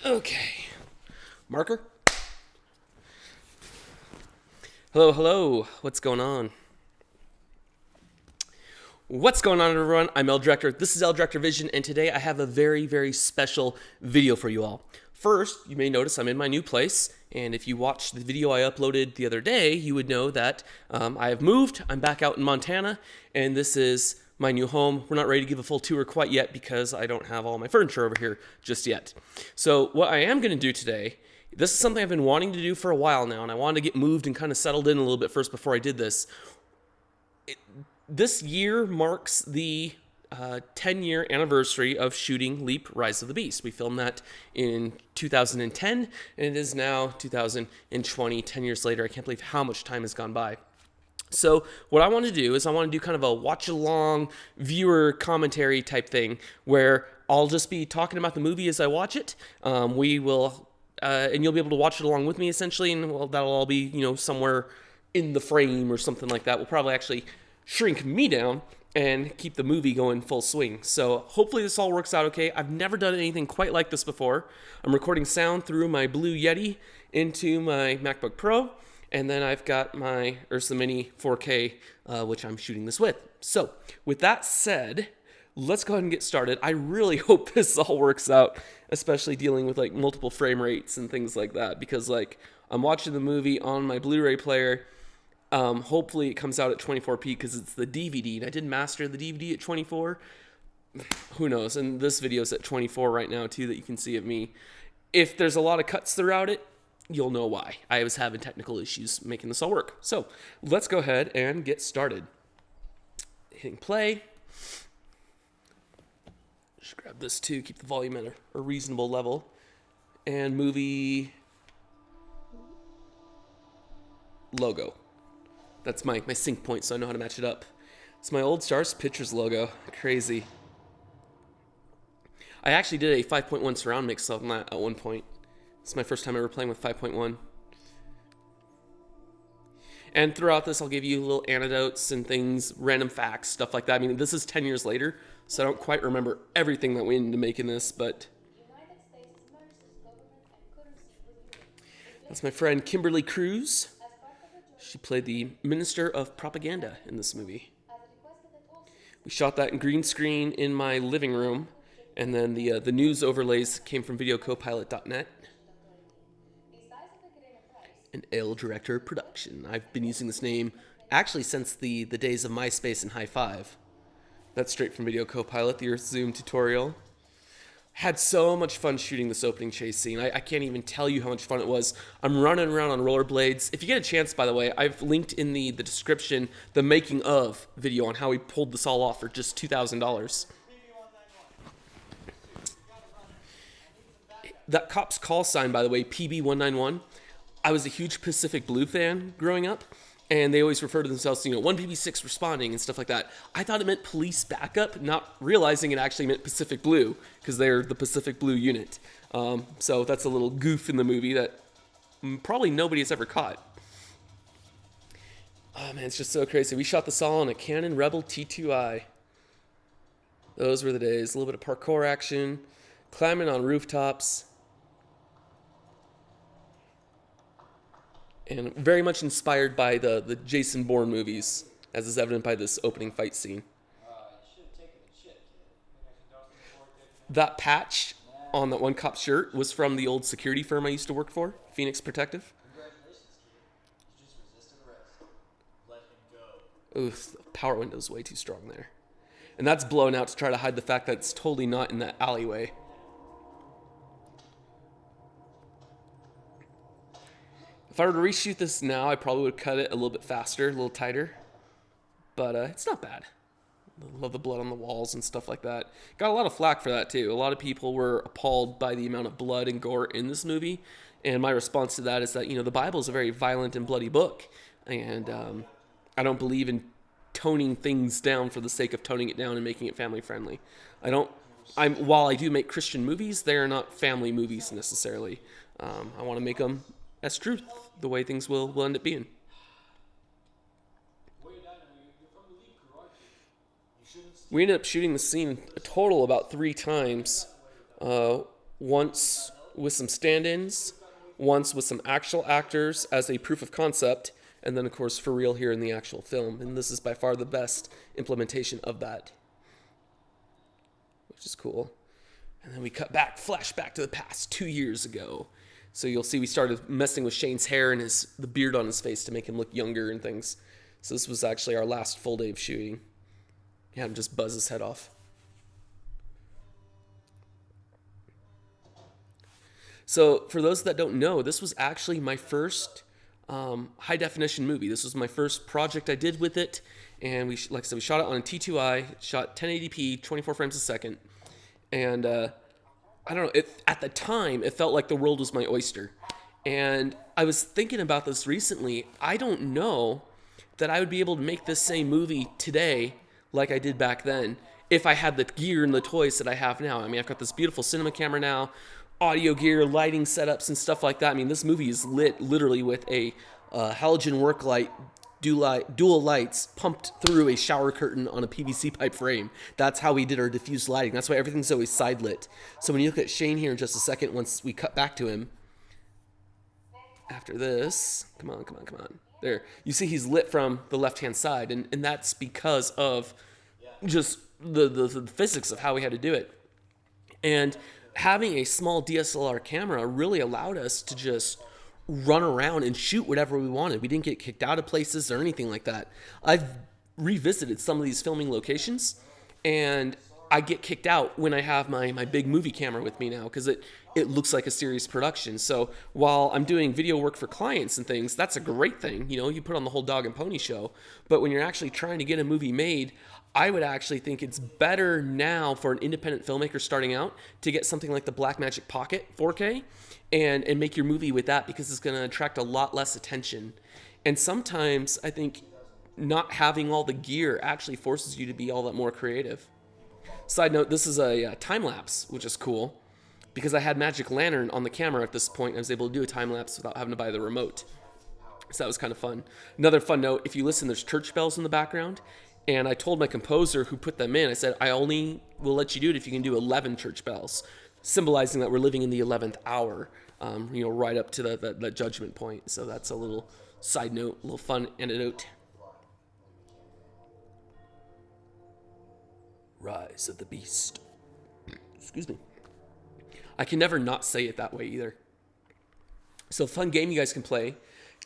Okay. Marker? Hello, hello. What's going on? What's going on, everyone? I'm L Director. This is L Director Vision, and today I have a very, very special video for you all. First, you may notice I'm in my new place, and if you watched the video I uploaded the other day, you would know that I have moved. I'm back out in Montana, and this is my new home. We're not ready to give a full tour quite yet because I don't have all my furniture over here just yet. So what I am going to do today, this is something I've been wanting to do for a while now, and I wanted to get moved and kind of settled in a little bit first before I did this. This year marks the 10-year anniversary of shooting Leap: Rise of the Beast. We filmed that in 2010, and it is now 2020, 10 years later. I can't believe how much time has gone by. So what I want to do is I want to do kind of a watch-along viewer commentary type thing where I'll just be talking about the movie as I watch it. We will, and you'll be able to watch it along with me essentially, and well, that'll all be, somewhere in the frame or something like that. We'll probably actually shrink me down and keep the movie going full swing. So hopefully this all works out okay. I've never done anything quite like this before. I'm recording sound through my Blue Yeti into my MacBook Pro, and then I've got my Ursa Mini 4K, which I'm shooting this with. So with that said, let's go ahead and get started. I really hope this all works out, especially dealing with like multiple frame rates and things like that, because like I'm watching the movie on my Blu-ray player. Hopefully it comes out at 24p because it's the DVD, and I did master the DVD at 24. Who knows? And this video is at 24 right now too, that you can see of me. If there's a lot of cuts throughout it, you'll know why. I was having technical issues making this all work. So let's go ahead and get started. Hitting play. Just grab this too, keep the volume at a reasonable level. And movie logo. That's my sync point, so I know how to match it up. It's my old Stars Pictures logo. Crazy. I actually did a 5.1 surround mix on that at one point. It's my first time ever playing with 5.1. And throughout this, I'll give you little anecdotes and things, random facts, stuff like that. I mean, this is 10 years later, so I don't quite remember everything that went into making this, but that's my friend Kimberly Cruz. She played the Minister of Propaganda in this movie. We shot that in green screen in my living room, and then the news overlays came from videocopilot.net. An L Director production. I've been using this name actually since the days of MySpace and High Five. That's straight from Video Copilot, the Earth Zoom tutorial. Had so much fun shooting this opening chase scene. I can't even tell you how much fun it was. I'm running around on rollerblades. If you get a chance, by the way, I've linked in the description the making of video on how we pulled this all off for just $2,000. That cop's call sign, by the way, PB191, I was a huge Pacific Blue fan growing up, and they always refer to themselves to, 1PB6 responding and stuff like that. I thought it meant police backup, not realizing it actually meant Pacific Blue, because they're the Pacific Blue unit. So that's a little goof in the movie that probably nobody has ever caught. Oh man, it's just so crazy. We shot this all on a Canon Rebel T2i. Those were the days. A little bit of parkour action, climbing on rooftops. And very much inspired by the Jason Bourne movies, as is evident by this opening fight scene. That patch on that one cop's shirt was from the old security firm I used to work for, Phoenix Protective. Ooh, the power window's way too strong there. And that's blown out to try to hide the fact that it's totally not in that alleyway. If I were to reshoot this now, I probably would cut it a little bit faster, a little tighter. But it's not bad. I love the blood on the walls and stuff like that. Got a lot of flack for that, too. A lot of people were appalled by the amount of blood and gore in this movie. And my response to that is that, the Bible is a very violent and bloody book. And I don't believe in toning things down for the sake of toning it down and making it family friendly. While I do make Christian movies, they are not family movies necessarily. I want to make them as truth, the way things will end up being. We ended up shooting the scene a total about 3 times. Once with some stand-ins, once with some actual actors as a proof of concept, and then, of course, for real here in the actual film. And this is by far the best implementation of that, which is cool. And then we cut back, flash back to the past 2 years ago. So you'll see we started messing with Shane's hair and the beard on his face to make him look younger and things. So this was actually our last full day of shooting. Had him just buzz his head off. So for those that don't know, this was actually my first high definition movie. This was my first project I did with it. And like I said, we shot it on a T2i, shot 1080p, 24 frames a second. And I don't know, at the time, it felt like the world was my oyster. And I was thinking about this recently. I don't know that I would be able to make this same movie today like I did back then if I had the gear and the toys that I have now. I mean, I've got this beautiful cinema camera now, audio gear, lighting setups, and stuff like that. I mean, this movie is lit literally with a halogen work light, dual lights pumped through a shower curtain on a PVC pipe frame. That's how we did our diffused lighting. That's why everything's always side lit. So when you look at Shane here in just a second, once we cut back to him, after this, come on. There, you see he's lit from the left-hand side, and that's because of just the physics of how we had to do it. And having a small DSLR camera really allowed us to just run around and shoot whatever we wanted. We didn't get kicked out of places or anything like that. I've revisited some of these filming locations, and I get kicked out when I have my big movie camera with me now because it looks like a serious production. So while I'm doing video work for clients and things, that's a great thing. You know, you put on the whole dog and pony show. But when you're actually trying to get a movie made, I would actually think it's better now for an independent filmmaker starting out to get something like the Blackmagic Pocket 4K and make your movie with that, because it's going to attract a lot less attention. And sometimes I think not having all the gear actually forces you to be all that more creative. Side note, this is a time lapse, which is cool because I had Magic Lantern on the camera at this point. I was able to do a time lapse without having to buy the remote. So that was kind of fun. Another fun note, if you listen, there's church bells in the background. And I told my composer who put them in, I said, I only will let you do it if you can do 11 church bells, symbolizing that we're living in the 11th hour, right up to that judgment point. So that's a little side note, a little fun anecdote. Rise of the Beast. Excuse me. I can never not say it that way either. So fun game you guys can play.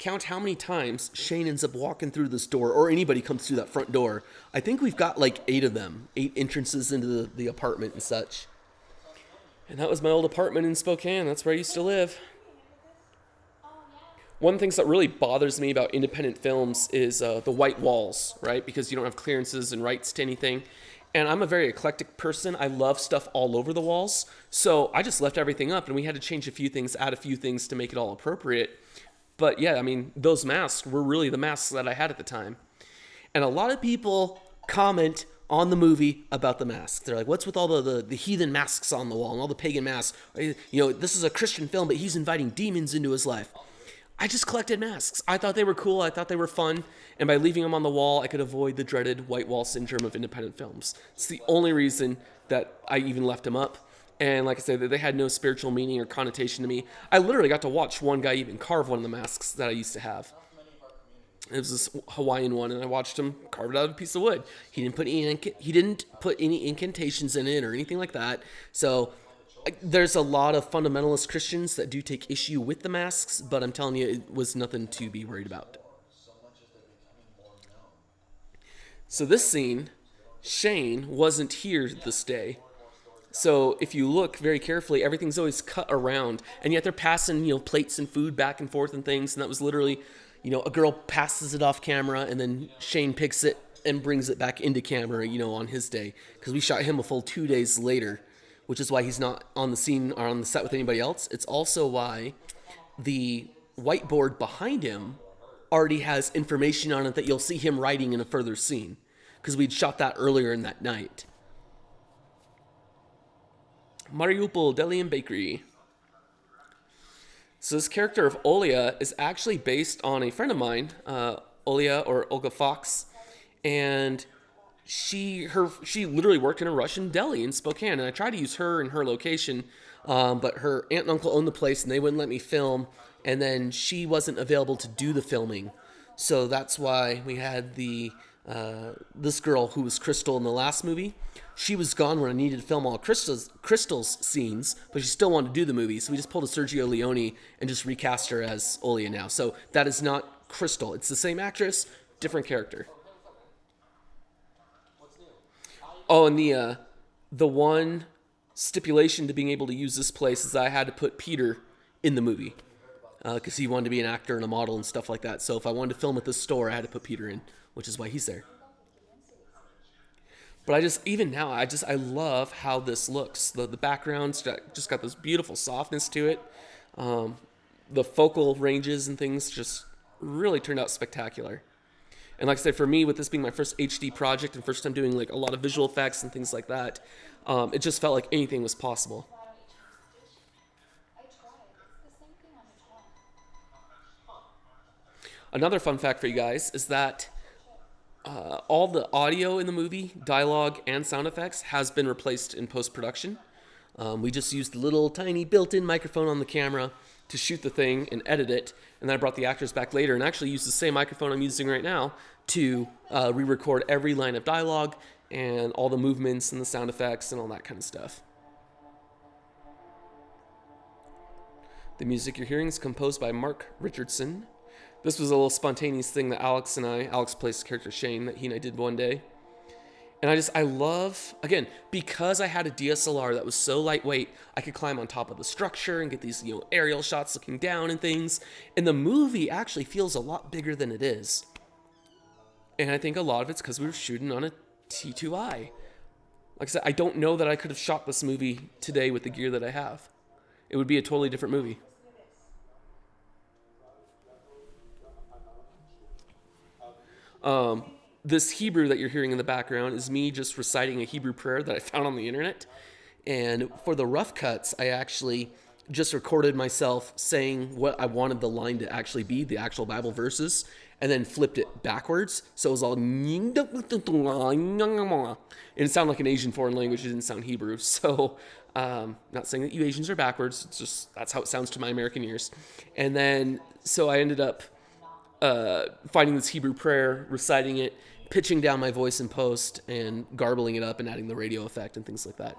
Count how many times Shane ends up walking through this door, or anybody comes through that front door. I think we've got like 8 of them, 8 entrances into the apartment and such. And that was my old apartment in Spokane. That's where I used to live. One of the things that really bothers me about independent films is the white walls, right? Because you don't have clearances and rights to anything. And I'm a very eclectic person. I love stuff all over the walls. So I just left everything up, and we had to change a few things, add a few things to make it all appropriate. But yeah, I mean, those masks were really the masks that I had at the time. And a lot of people comment on the movie about the masks. They're like, what's with all the heathen masks on the wall and all the pagan masks? This is a Christian film, but he's inviting demons into his life. I just collected masks. I thought they were cool. I thought they were fun. And by leaving them on the wall, I could avoid the dreaded white wall syndrome of independent films. It's the only reason that I even left them up. And like I said, they had no spiritual meaning or connotation to me. I literally got to watch one guy even carve one of the masks that I used to have. It was this Hawaiian one, and I watched him carve it out of a piece of wood. He didn't put any incantations in it or anything like that. So there's a lot of fundamentalist Christians that do take issue with the masks, but I'm telling you, it was nothing to be worried about. So this scene, Shane wasn't here this day. So if you look very carefully, everything's always cut around, and yet they're passing, plates and food back and forth and things. And that was literally, a girl passes it off camera, and then Shane picks it and brings it back into camera, on his day, because we shot him a full 2 days later, which is why he's not on the scene or on the set with anybody else. It's also why the whiteboard behind him already has information on it that you'll see him writing in a further scene, because we'd shot that earlier in that night. Mariupol Deli and Bakery. So this character of Olia is actually based on a friend of mine, Olia or Olga Fox, and she literally worked in a Russian deli in Spokane, and I tried to use her and her location But her aunt and uncle owned the place, and they wouldn't let me film. And then she wasn't available to do the filming, so that's why we had the this girl who was Crystal in the last movie. She was gone when I needed to film all Crystal's scenes, but she still wanted to do the movie. So we just pulled a Sergio Leone and just recast her as Olia now. So that is not Crystal. It's the same actress, different character. Oh, and the one stipulation to being able to use this place is I had to put Peter in the movie because he wanted to be an actor and a model and stuff like that. So if I wanted to film at this store, I had to put Peter in, which is why he's there. But even now, I love how this looks. The background's just got this beautiful softness to it. The focal ranges and things just really turned out spectacular. And like I said, for me, with this being my first HD project and first time doing like a lot of visual effects and things like that, it just felt like anything was possible. Another fun fact for you guys is that all the audio in the movie, dialogue, and sound effects has been replaced in post-production. We just used the little tiny built-in microphone on the camera to shoot the thing and edit it, and then I brought the actors back later and actually used the same microphone I'm using right now to re-record every line of dialogue and all the movements and the sound effects and all that kind of stuff. The music you're hearing is composed by Mark Richardson. This was a little spontaneous thing that Alex plays the character Shane, that he and I did one day. And I love, again, because I had a DSLR that was so lightweight, I could climb on top of the structure and get these, aerial shots looking down and things. And the movie actually feels a lot bigger than it is. And I think a lot of it's because we were shooting on a T2i. Like I said, I don't know that I could have shot this movie today with the gear that I have. It would be a totally different movie. This Hebrew that you're hearing in the background is me just reciting a Hebrew prayer that I found on the internet. And for the rough cuts, I actually just recorded myself saying what I wanted the line to actually be, the actual Bible verses, and then flipped it backwards. So it was all, and it sounded like an Asian foreign language. It didn't sound Hebrew. So, not saying that you Asians are backwards. It's just, that's how it sounds to my American ears. And then, so I ended up finding this Hebrew prayer, reciting it, pitching down my voice in post, and garbling it up and adding the radio effect and things like that.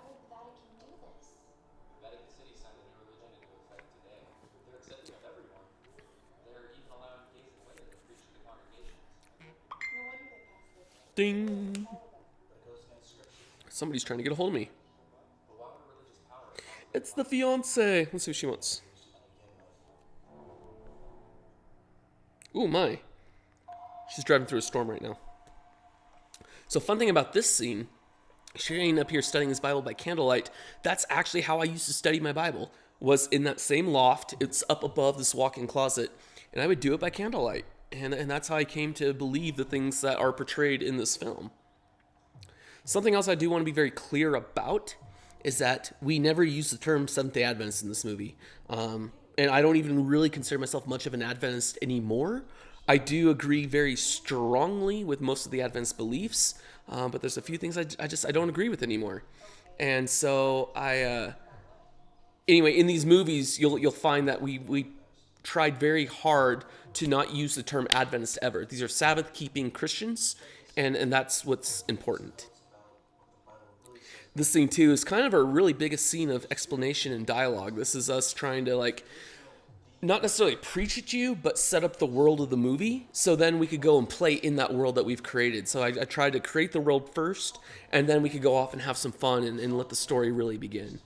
Ding! Somebody's trying to get a hold of me. It's the fiance. Let's see what she wants. Ooh, my. She's driving through a storm right now. So fun thing about this scene, Shane up here studying his Bible by candlelight, that's actually how I used to study my Bible, was in that same loft. It's up above this walk-in closet, and I would do it by candlelight. And that's how I came to believe the things that are portrayed in this film. Something else I do want to be very clear about is that we never use the term Seventh-day Adventist in this movie. And I don't even really consider myself much of an Adventist anymore. I do agree very strongly with most of the Adventist beliefs, but there's a few things I don't agree with anymore. And so anyway, in these movies, you'll find that we tried very hard to not use the term Adventist ever. These are Sabbath-keeping Christians, and that's what's important. This scene, too, is kind of our really biggest scene of explanation and dialogue. This is us trying to, not necessarily preach at you, but set up the world of the movie, so then we could go and play in that world that we've created. So I tried to create the world first, and then we could go off and have some fun and let the story really begin.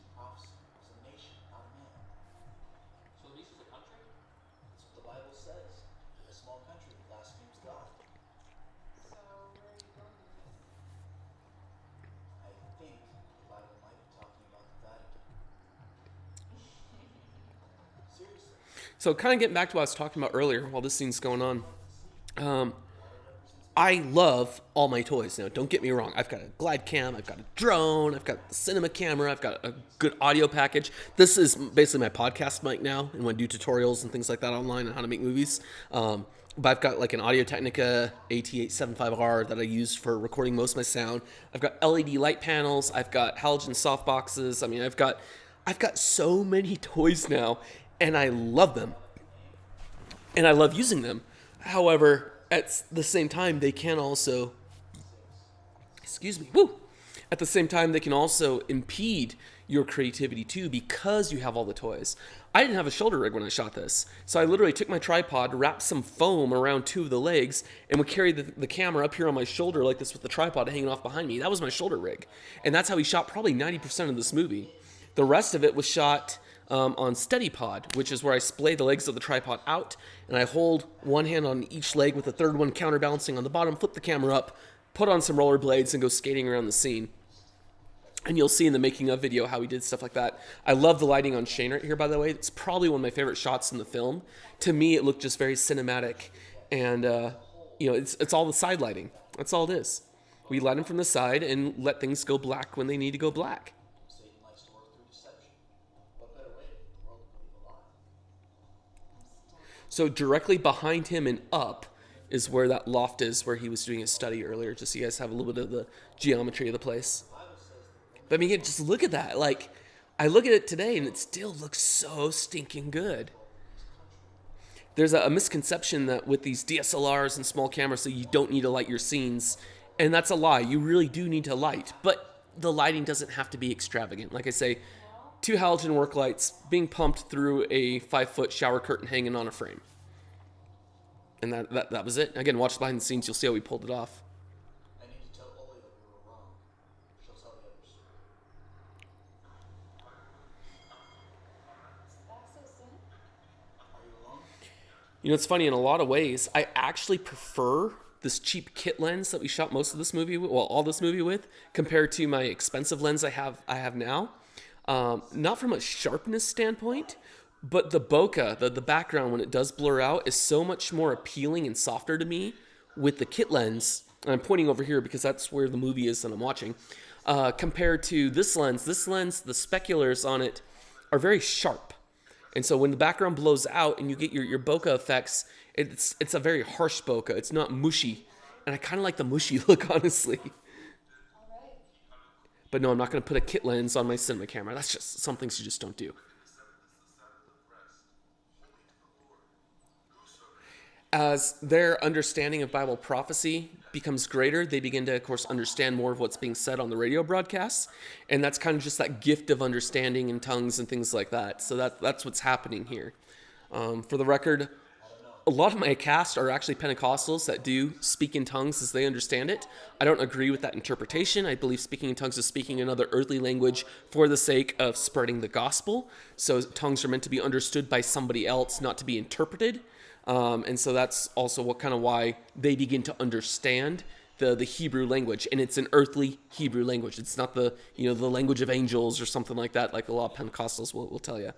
So kind of getting back to what I was talking about earlier while this scene's going on. I love all my toys. Now, don't get me wrong. I've got a glide cam. I've got a drone. I've got the cinema camera. I've got a good audio package. This is basically my podcast mic now, and when I do tutorials and things like that online on how to make movies. But I've got an Audio-Technica AT875R that I use for recording most of my sound. I've got LED light panels. I've got halogen softboxes. I've got I've got so many toys now, and I love them, and I love using them. However, at the same time, they can also, excuse me, woo. At the same time, they can also impede your creativity too because you have all the toys. I didn't have a shoulder rig when I shot this, so I literally took my tripod, wrapped some foam around two of the legs, and would carry the camera up here on my shoulder like this with the tripod hanging off behind me. That was my shoulder rig, and that's how we shot probably 90% of this movie. The rest of it was shot on steady pod, which is where I splay the legs of the tripod out, and I hold one hand on each leg with the third one counterbalancing on the bottom, flip the camera up, put on some rollerblades, and go skating around the scene. And you'll see in the making of video how we did stuff like that. I love the lighting on Shane right here, by the way. It's probably one of my favorite shots in the film. To me, it looked just very cinematic. And, it's all the side lighting. That's all it is. We light them from the side and let things go black when they need to go black. So directly behind him and up is where that loft is, where he was doing his study earlier, just so you guys have a little bit of the geometry of the place. But I mean, just look at that. Like, I look at it today and it still looks so stinking good. There's a misconception that with these DSLRs and small cameras that you don't need to light your scenes. And that's a lie. You really do need to light. But the lighting doesn't have to be extravagant. Like I say, 2 halogen work lights being pumped through a 5-foot shower curtain hanging on a frame. And that was it. Again, watch behind the scenes. You'll see how we pulled it off. You know, it's funny, in a lot of ways, I actually prefer this cheap kit lens that we shot most of this movie with, well, all this movie with, compared to my expensive lens I have now. Not from a sharpness standpoint, but the bokeh, the background when it does blur out, is so much more appealing and softer to me with the kit lens. And I'm pointing over here because that's where the movie is that I'm watching. Compared to this lens, the speculars on it are very sharp. And so when the background blows out and you get your bokeh effects, it's a very harsh bokeh. It's not mushy. And I kind of like the mushy look, honestly. But no, I'm not going to put a kit lens on my cinema camera. That's just some things you just don't do. As their understanding of Bible prophecy becomes greater, they begin to, of course, understand more of what's being said on the radio broadcasts. And that's kind of just that gift of understanding in tongues and things like that. So that's what's happening here. For the record, a lot of my cast are actually Pentecostals that do speak in tongues as they understand it. I don't agree with that interpretation. I believe speaking in tongues is speaking another earthly language for the sake of spreading the gospel. So tongues are meant to be understood by somebody else, not to be interpreted. And so that's also why they begin to understand the Hebrew language. And it's an earthly Hebrew language. It's not the language of angels or something like that, like a lot of Pentecostals will tell you.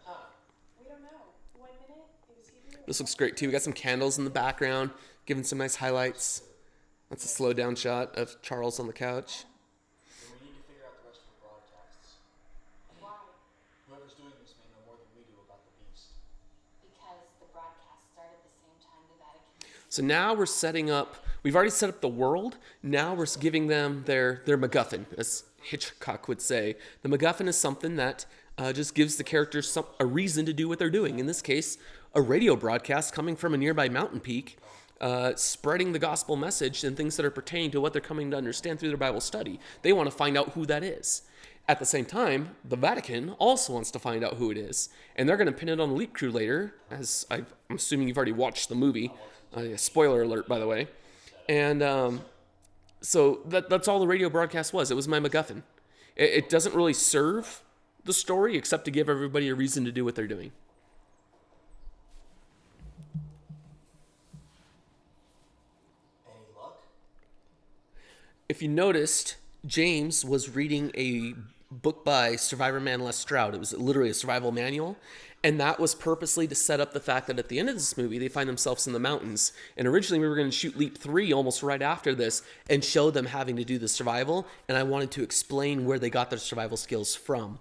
We don't know. 1 minute, it was Hebrew. This looks great too. We got some candles in the background, giving some nice highlights. That's a slow down shot of Charles on the couch. We need to figure out the rest of the broadcasts. Why? Whoever's doing this may know more than we do about the beast. Because the broadcast started the same time the Vatican. So now we're setting up, we've already set up the world. Now we're giving them their MacGuffin, as Hitchcock would say. The MacGuffin is something that just gives the characters a reason to do what they're doing. In this case, a radio broadcast coming from a nearby mountain peak, spreading the gospel message and things that are pertaining to what they're coming to understand through their Bible study. They want to find out who that is. At the same time, the Vatican also wants to find out who it is. And they're going to pin it on the Leap Crew later, as I'm assuming you've already watched the movie. Spoiler alert, by the way. And so that's all the radio broadcast was. It was my MacGuffin. It doesn't really serve the story except to give everybody a reason to do what they're doing. Any luck? If you noticed, James was reading a book by Survivor Man Les Stroud. It was literally a survival manual. And that was purposely to set up the fact that at the end of this movie, they find themselves in the mountains. And originally we were going to shoot Leap 3 almost right after this and show them having to do the survival. And I wanted to explain where they got their survival skills from.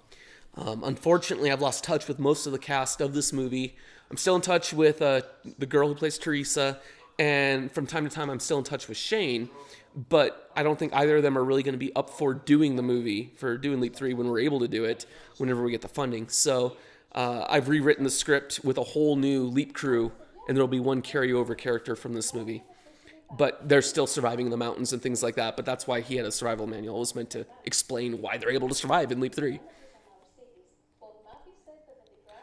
Unfortunately, I've lost touch with most of the cast of this movie. I'm still in touch with the girl who plays Teresa. And from time to time, I'm still in touch with Shane. but I don't think either of them are really going to be up for doing the movie, for doing Leap 3 when we're able to do it, whenever we get the funding. So I've rewritten the script with a whole new Leap crew, and there'll be one carryover character from this movie. But they're still surviving in the mountains and things like that. But that's why he had a survival manual. It was meant to explain why they're able to survive in Leap 3.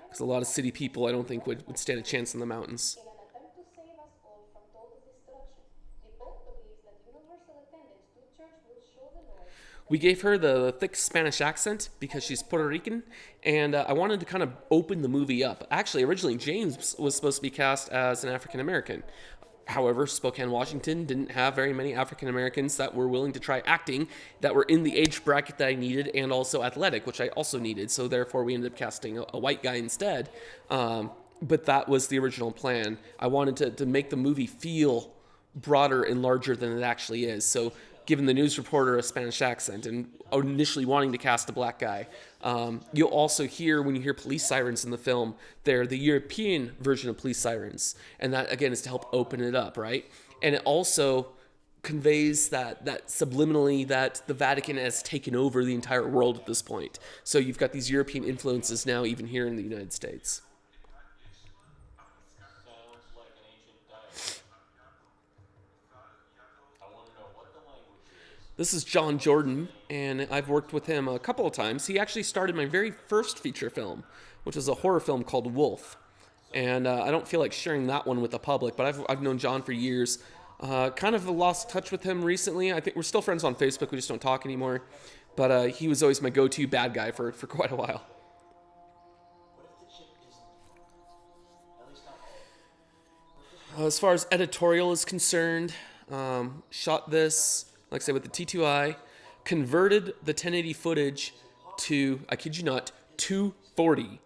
Because a lot of city people, I don't think, would stand a chance in the mountains. In an attempt to save us all from total destruction, the Pope believes that universal attendance to church will show the Lord. We gave her the thick Spanish accent because she's Puerto Rican, and I wanted to kind of open the movie up. Actually, originally, James was supposed to be cast as an African American. However, Spokane, Washington didn't have very many African Americans that were willing to try acting, that were in the age bracket that I needed, and also athletic, which I also needed. So therefore, we ended up casting a white guy instead. But that was the original plan. I wanted to make the movie feel broader and larger than it actually is. So giving the news reporter a Spanish accent and initially wanting to cast a black guy. You'll also hear, when you hear police sirens in the film, they're the European version of police sirens. And that, again, is to help open it up, right? And it also conveys that subliminally that the Vatican has taken over the entire world at this point. So you've got these European influences now even here in the United States. Sounds like an ancient dialect. I want to know what the language is. This is John Jordan, and I've worked with him a couple of times. He actually started my very first feature film, which is a horror film called Wolf. And I don't feel like sharing that one with the public, but I've known John for years. Kind of lost touch with him recently. I think we're still friends on Facebook. We just don't talk anymore. But he was always my go-to bad guy for quite a while. What if the chip isn't? At least not all. As far as Editorial is concerned, shot this, like I said, with the T2i, converted the 1080 footage to, I kid you not, 240p.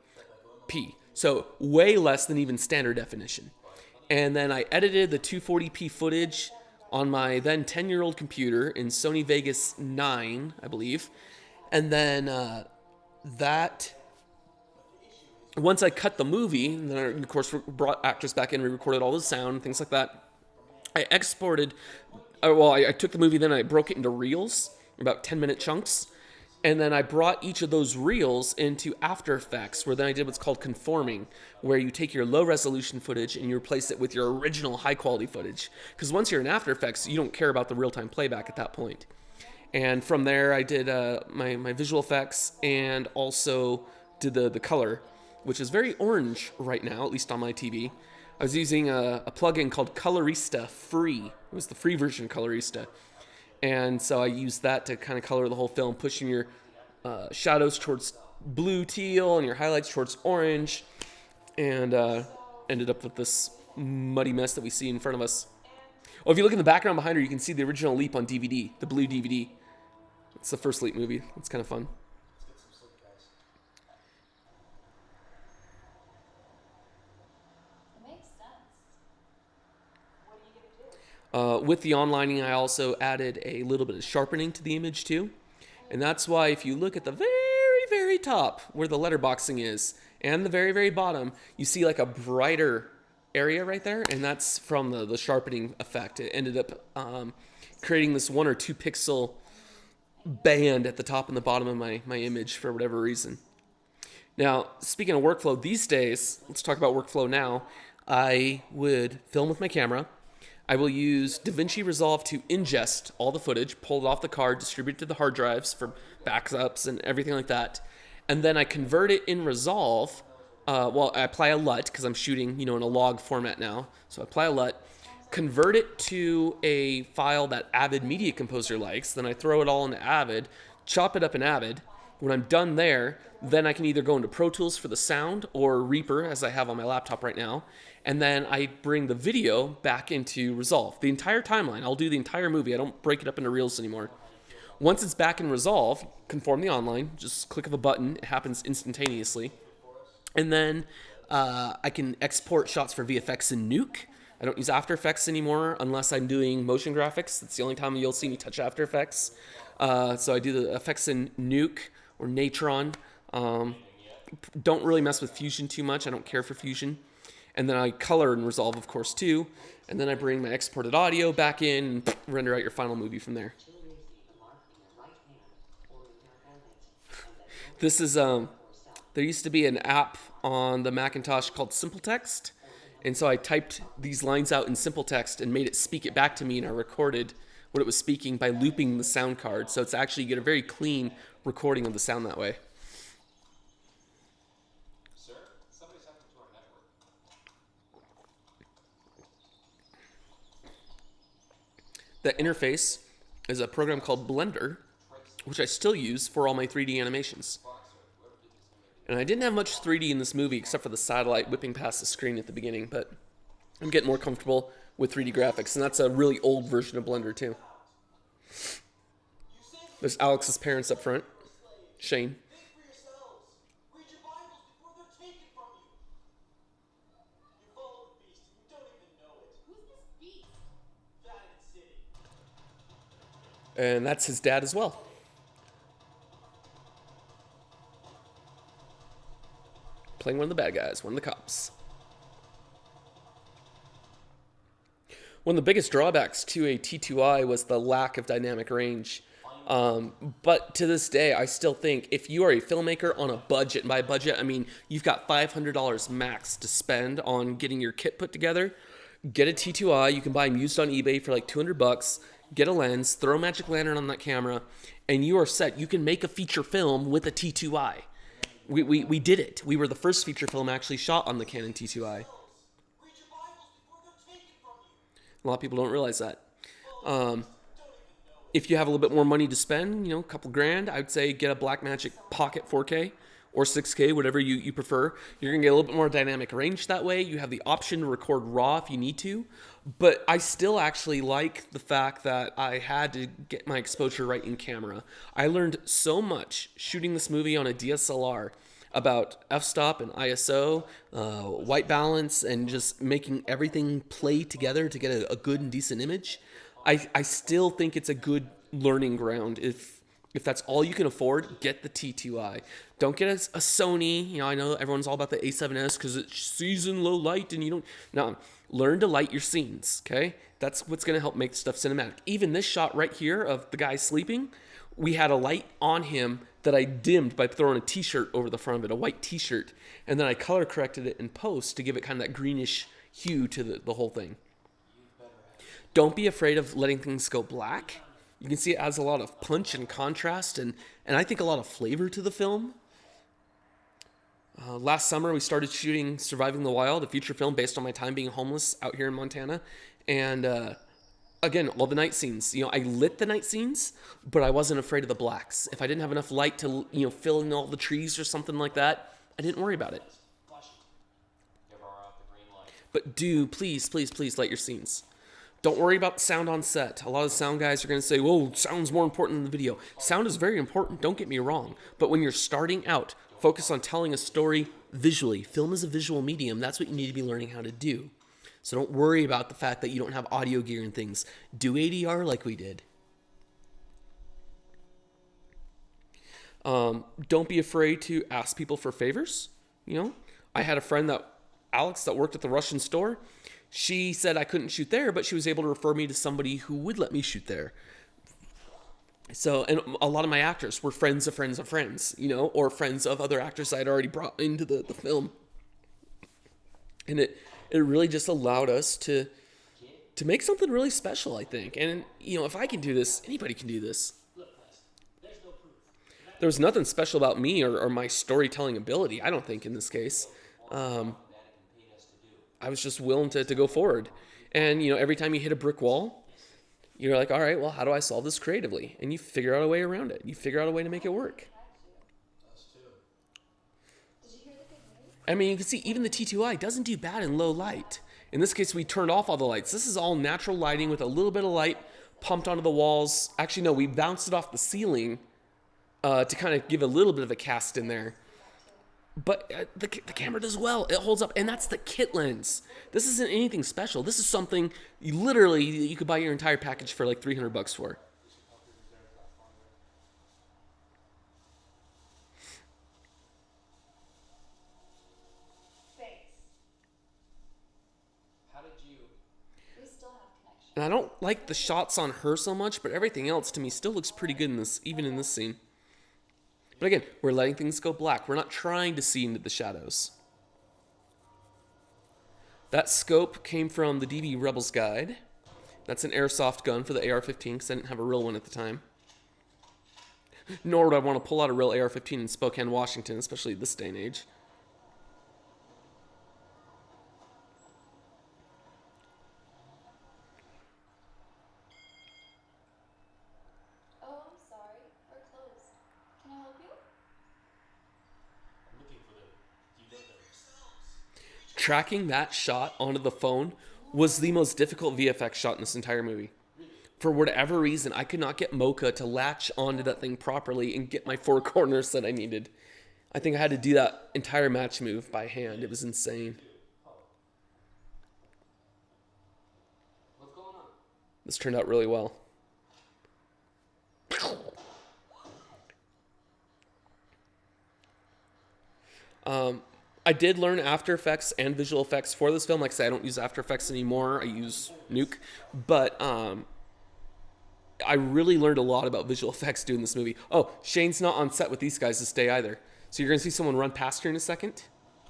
So way less than even standard definition. And then I edited the 240p footage on my then 10-year-old computer in Sony Vegas 9, I believe. And then once I cut the movie, and then I, of course, brought actors back in, re-recorded all the sound, things like that, I exported, I took the movie, then I broke it into reels, about 10-minute chunks, and then I brought each of those reels into After Effects, where then I did what's called Conforming, where you take your low-resolution footage and you replace it with your original high-quality footage. Because once you're in After Effects, you don't care about the real-time playback at that point. And from there, I did my visual effects and also did the color, which is very orange right now, at least on my TV. I was using a plugin called Colorista Free. It was the free version of Colorista. And so I used that to kind of color the whole film, pushing your shadows towards blue teal and your highlights towards orange. And ended up with this muddy mess that we see in front of us. Well, if you look in the background behind her, you can see the original Leap on DVD, the blue DVD. It's the first Leap movie. It's kind of fun. Let's get some sleep, guys. It makes sense. What are you gonna do? With the onlining, I also added a little bit of sharpening to the image too. And that's why if you look at the very, very top where the letterboxing is and the very, very bottom, you see like a brighter area right there. And that's from the sharpening effect. It ended up creating this 1 or 2 pixel band at the top and the bottom of my image for whatever reason. Now, speaking of workflow these days, let's talk about workflow now. I would film with my camera. I will use DaVinci Resolve to ingest all the footage, pull it off the card, distribute it to the hard drives for backups and everything like that. And then I convert it in Resolve. I apply a LUT because I'm shooting, in a log format now. So I apply a LUT, convert it to a file that Avid Media Composer likes. Then I throw it all into Avid, chop it up in Avid. When I'm done there, then I can either go into Pro Tools for the sound or Reaper, as I have on my laptop right now. And then I bring the video back into Resolve. The entire timeline, I'll do the entire movie. I don't break it up into reels anymore. Once it's back in Resolve, Conform the Online, just click of a button. It happens instantaneously. And then I can export shots for VFX in Nuke. I don't use After Effects anymore unless I'm doing motion graphics. That's the only time you'll see me touch After Effects. So I do the effects in Nuke or Natron. Don't really mess with Fusion too much. I don't care for Fusion. And then I color and resolve, of course, too. And then I bring my exported audio back in and render out your final movie from there. This is, there used to be an app on the Macintosh called Simple Text. And so I typed these lines out in simple text and made it speak it back to me, and I recorded what it was speaking by looping the sound card. So it's actually, you get a very clean recording of the sound that way. Sir, somebody's hacking into our network. The interface is a program called Blender, which I still use for all my 3D animations. And I didn't have much 3D in this movie except for the satellite whipping past the screen at the beginning, but I'm getting more comfortable with 3D graphics, and that's a really old version of Blender too. There's Alex's parents up front, Shane. Think for yourselves. Read your Bibles before they're taken from you. You follow the beast and you don't even know it. Who's this beast? Vatican City. And that's his dad as well. Playing one of the bad guys, one of the cops. One of the biggest drawbacks to a T2i was the lack of dynamic range. But to this day, I still think if you are a filmmaker on a budget, and by budget, I mean you've got $500 max to spend on getting your kit put together, get a T2i. You can buy them used on eBay for like $200. Get a lens, throw a magic lantern on that camera, and you are set. You can make a feature film with a T2i. We did it. We were the first feature film actually shot on the Canon T2i. Read your Bibles before they're taken from you. A lot of people don't realize that. If you have a little bit more money to spend, a couple grand, I would say get a Blackmagic Pocket 4K or 6K, whatever you prefer. You're going to get a little bit more dynamic range that way. You have the option to record RAW if you need to. But I still actually like the fact that I had to get my exposure right in camera. I learned so much shooting this movie on a DSLR about f-stop and ISO, white balance, and just making everything play together to get a good and decent image. I still think it's a good learning ground. If that's all you can afford, get the T2i. Don't get a Sony. I know everyone's all about the A7S because it's season low light and you don't. No, learn to light your scenes, okay? That's what's going to help make stuff cinematic. Even this shot right here of the guy sleeping, we had a light on him that I dimmed by throwing a t-shirt over the front of it, a white t-shirt. And then I color corrected it in post to give it kind of that greenish hue to the whole thing. Don't be afraid of letting things go black. You can see it adds a lot of punch and contrast and I think a lot of flavor to the film. Last summer, we started shooting Surviving the Wild, a feature film based on my time being homeless out here in Montana. And again, all the night scenes. I lit the night scenes, but I wasn't afraid of the blacks. If I didn't have enough light to, fill in all the trees or something like that, I didn't worry about it. Give her out the green light. But do please, please, please light your scenes. Don't worry about sound on set. A lot of sound guys are going to say, whoa, sound's more important than the video. Sound is very important, don't get me wrong. But when you're starting out, focus on telling a story visually. Film is a visual medium. That's what you need to be learning how to do. So don't worry about the fact that you don't have audio gear and things. Do ADR like we did. Don't be afraid to ask people for favors. I had a friend Alex, that worked at the Russian store. She said I couldn't shoot there, but she was able to refer me to somebody who would let me shoot there. So, and a lot of my actors were friends of friends of friends, or friends of other actors I'd already brought into the film. And it really just allowed us to make something really special, I think. And, if I can do this, anybody can do this. There was nothing special about me or my storytelling ability, I don't think, in this case. I was just willing to go forward. And, every time you hit a brick wall, you're like, all right, well, how do I solve this creatively? And you figure out a way around it. You figure out a way to make it work. Did you hear the good news? I mean, you can see even the T2i doesn't do bad in low light. In this case, we turned off all the lights. This is all natural lighting with a little bit of light pumped onto the walls. Actually, no, we bounced it off the ceiling to kind of give a little bit of a cast in there. But the camera does well. It holds up. And that's the kit lens. This isn't anything special. This is something you could buy your entire package for like $300 for. Face. And I don't like the shots on her so much, but everything else to me still looks pretty good in this, even in this scene. But again, we're letting things go black. We're not trying to see into the shadows. That scope came from the DV Rebels Guide. That's an airsoft gun for the AR-15 because I didn't have a real one at the time. Nor would I want to pull out a real AR-15 in Spokane, Washington, especially this day and age. Oh, I'm sorry. We're closed. Can I help you? I'm looking for them. Do you know them? Tracking that shot onto the phone was the most difficult VFX shot in this entire movie. For whatever reason, I could not get Mocha to latch onto that thing properly and get my four corners that I needed. I think I had to do that entire match move by hand. It was insane. What's going on? This turned out really well. I did learn After Effects and visual effects for this film. Like I said, I don't use After Effects anymore. I use Nuke. But I really learned a lot about visual effects doing this movie. Oh, Shane's not on set with these guys this day either. So you're going to see someone run past her in a second.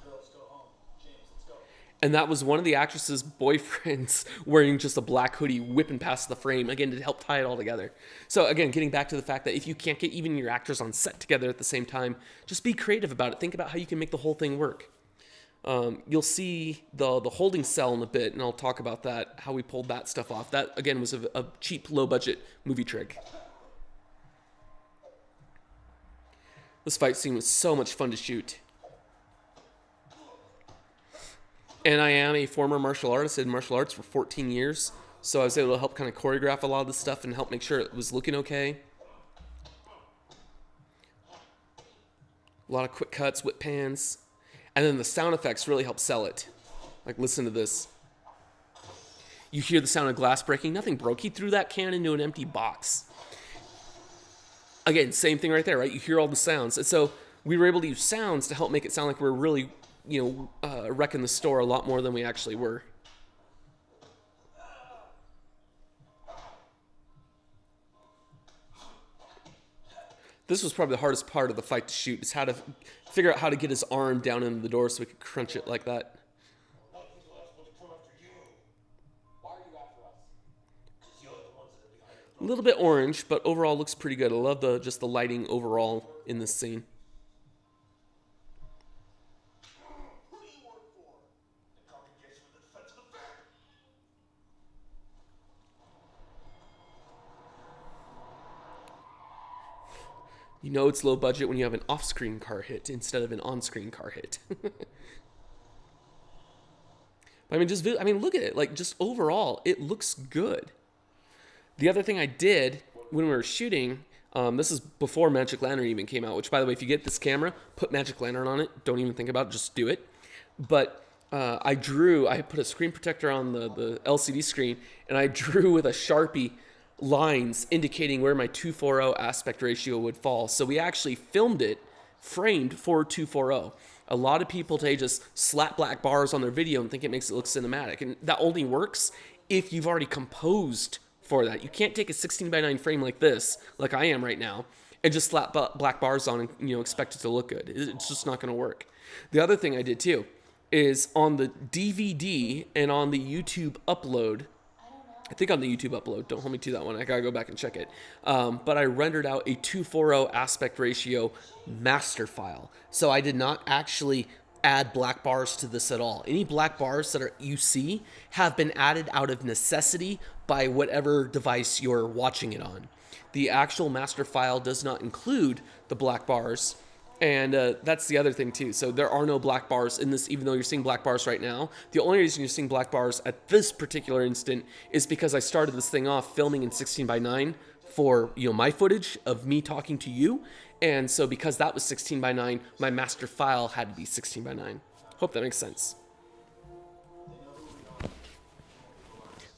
Girls, go home. James, let's go. And that was one of the actress's boyfriends wearing just a black hoodie whipping past the frame, again, to help tie it all together. So again, getting back to the fact that if you can't get even your actors on set together at the same time, just be creative about it. Think about how you can make the whole thing work. You'll see the holding cell in a bit, and I'll talk about that, how we pulled that stuff off. That, again, was a cheap, low-budget movie trick. This fight scene was so much fun to shoot. And I am a former martial artist. I did martial arts for 14 years, so I was able to help kind of choreograph a lot of this stuff and help make sure it was looking okay. A lot of quick cuts, whip pans. And then the sound effects really help sell it. Like, listen to this. You hear the sound of glass breaking. Nothing broke. He threw that can into an empty box. Again, same thing right there, right? You hear all the sounds. And so we were able to use sounds to help make it sound like we're really, wrecking the store a lot more than we actually were. This was probably the hardest part of the fight to shoot, is how to figure out how to get his arm down into the door so we could crunch it like that. Why are you after us? Because you're the ones that are behind A the little bit orange, but overall looks pretty good. I love just the lighting overall in this scene. Who do you work for? The Congregation for the Defense of the Faith. You know it's low budget when you have an off-screen car hit instead of an on-screen car hit. But look at it. Like, just overall, it looks good. The other thing I did when we were shooting, this is before Magic Lantern even came out, which, by the way, if you get this camera, put Magic Lantern on it. Don't even think about it. Just do it. But I put a screen protector on the LCD screen, and I drew with a Sharpie lines indicating where my 2:40 aspect ratio would fall. So we actually filmed it framed for 2:40. A lot of people today just slap black bars on their video and think it makes it look cinematic. And that only works if you've already composed for that. You can't take a 16:9 frame like this, like I am right now, and just slap black bars on and expect it to look good. It's just not going to work. The other thing I did too is on the DVD and on the YouTube upload, I think on the YouTube upload, don't hold me to that one, I gotta go back and check it, but I rendered out a 2:40 aspect ratio master file. So I did not actually add black bars to this at all. Any black bars that you see have been added out of necessity by whatever device you're watching it on. The actual master file does not include the black bars. And that's the other thing too. So there are no black bars in this, even though you're seeing black bars right now. The only reason you're seeing black bars at this particular instant is because I started this thing off filming in 16:9 for my footage of me talking to you. And so because that was 16:9, my master file had to be 16:9. Hope that makes sense.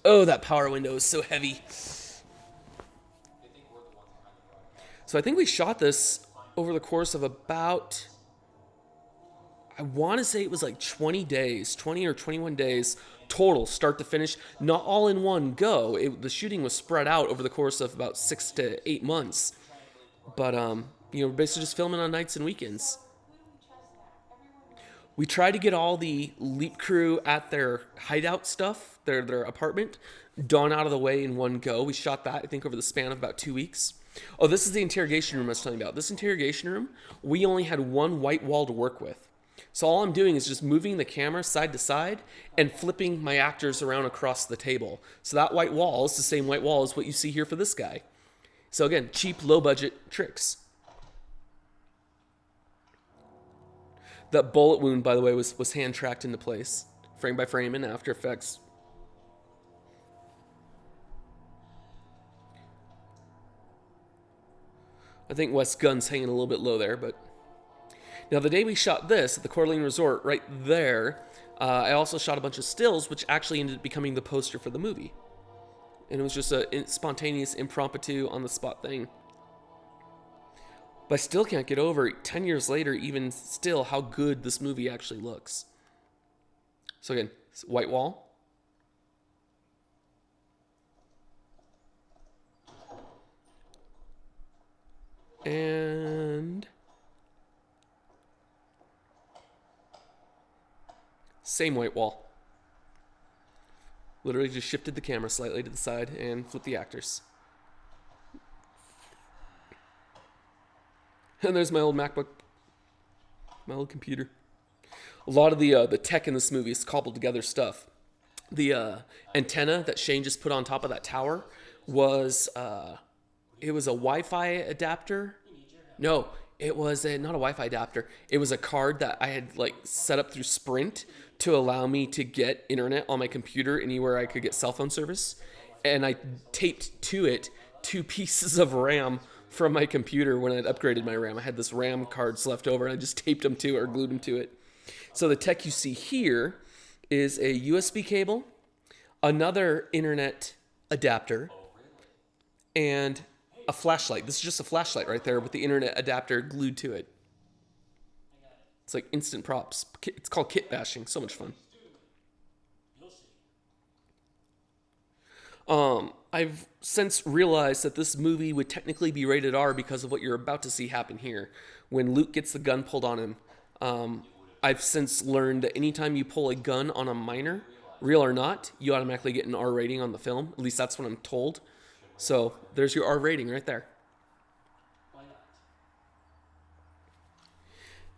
Oh, that power window is so heavy. So I think we shot this over the course of about, I want to say it was like 20 days, 20 or 21 days total, start to finish. Not all in one go. The shooting was spread out over the course of about 6 to 8 months. But basically just filming on nights and weekends. Who do we trust now? Everyone knows. We tried to get all the Leap crew at their hideout stuff, their apartment, done out of the way in one go. We shot that, I think, over the span of about 2 weeks. Oh, this is the interrogation room I was telling you about. This interrogation room, we only had one white wall to work with. So all I'm doing is just moving the camera side to side and flipping my actors around across the table. So that white wall is the same white wall as what you see here for this guy. So again, cheap, low-budget tricks. That bullet wound, by the way, was hand-tracked into place, frame by frame in After Effects. I think Wes Gunn's hanging a little bit low there, but... Now, the day we shot this at the Coeur d'Alene Resort, right there, I also shot a bunch of stills, which actually ended up becoming the poster for the movie. And it was just a spontaneous, impromptu, on-the-spot thing. But I still can't get over, 10 years later, even still, how good this movie actually looks. So again, white wall. And... same white wall. Literally just shifted the camera slightly to the side and flipped the actors. And there's my old MacBook, my old computer. A lot of the tech in this movie is cobbled together stuff. The antenna that Shane just put on top of that tower was it was a Wi-Fi adapter. No, it was not a Wi-Fi adapter. It was a card that I had set up through Sprint to allow me to get internet on my computer anywhere I could get cell phone service. And I taped to it 2 pieces of RAM from my computer when I'd upgraded my RAM. I had this RAM cards left over and I just taped them to it or glued them to it. So the tech you see here is a USB cable, another internet adapter, and a flashlight. This is just a flashlight right there with the internet adapter glued to it. It's like instant props. It's called kit bashing. So much fun. I've since realized that this movie would technically be rated R because of what you're about to see happen here. When Luke gets the gun pulled on him, I've since learned that anytime you pull a gun on a minor, real or not, you automatically get an R rating on the film. At least that's what I'm told. So there's your R rating right there.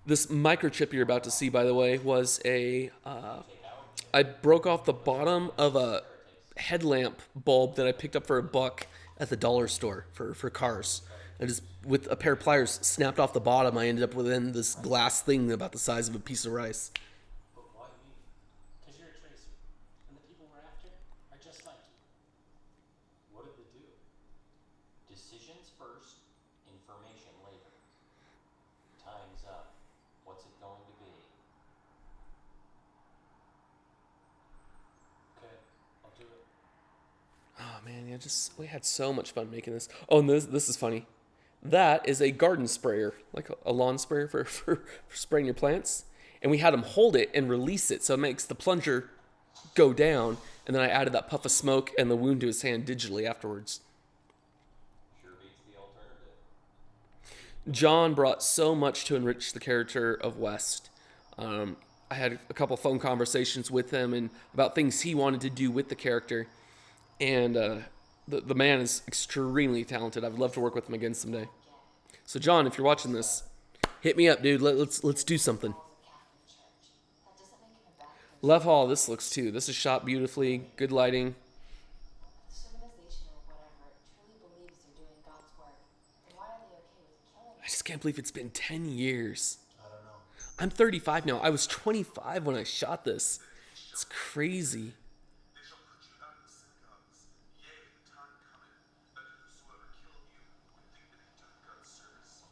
This microchip you're about to see, by the way, was I broke off the bottom of a headlamp bulb that I picked up for $1 at the dollar store for cars. I just, with a pair of pliers, snapped off the bottom. I ended up within this glass thing about the size of a piece of rice. But why me? Because you're a tracer, and the people we're after are just like you. What did they do? Decisions first, information later. Time's up. What's it going to be? Okay, I'll do it. Oh man, yeah, we had so much fun making this. Oh, and this is funny. That is a garden sprayer, like a lawn sprayer for spraying your plants. And we had him hold it and release it, so it makes the plunger go down. And then I added that puff of smoke and the wound to his hand digitally afterwards. Sure beats the alternative. John brought so much to enrich the character of West. I had a couple phone conversations with him and about things he wanted to do with the character. And the man is extremely talented. I'd love to work with him again someday. So John, if you're watching this, hit me up, dude. Let's do something. Love Hall, this looks too. This is shot beautifully, good lighting. Civilization or whatever truly believes they're doing God's work, then why are they okay with killing I just can't believe it's been 10 years. I don't know. I'm 35 now. I was 25 when I shot this. It's crazy. They shall put you out in the synagogues. Yea, the time cometh, that whosoever kill you would think that he doeth God's service.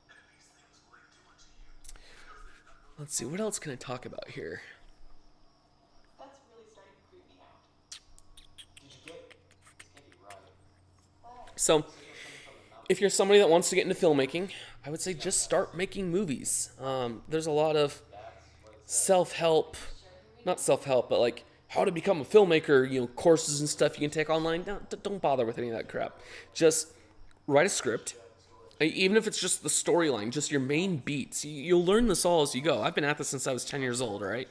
And these things will they do unto you, because they did not know Let's see, what else can I talk about here? That's really starting to creep me out. Did you get it? Get it right. So, if you're somebody that wants to get into filmmaking, I would say just start making movies. There's a lot of self-help, not self-help, but like how to become a filmmaker, courses and stuff you can take online. Don't bother with any of that crap. Just write a script, even if it's just the storyline, just your main beats. You'll learn this all as you go. I've been at this since I was 10 years old, all right?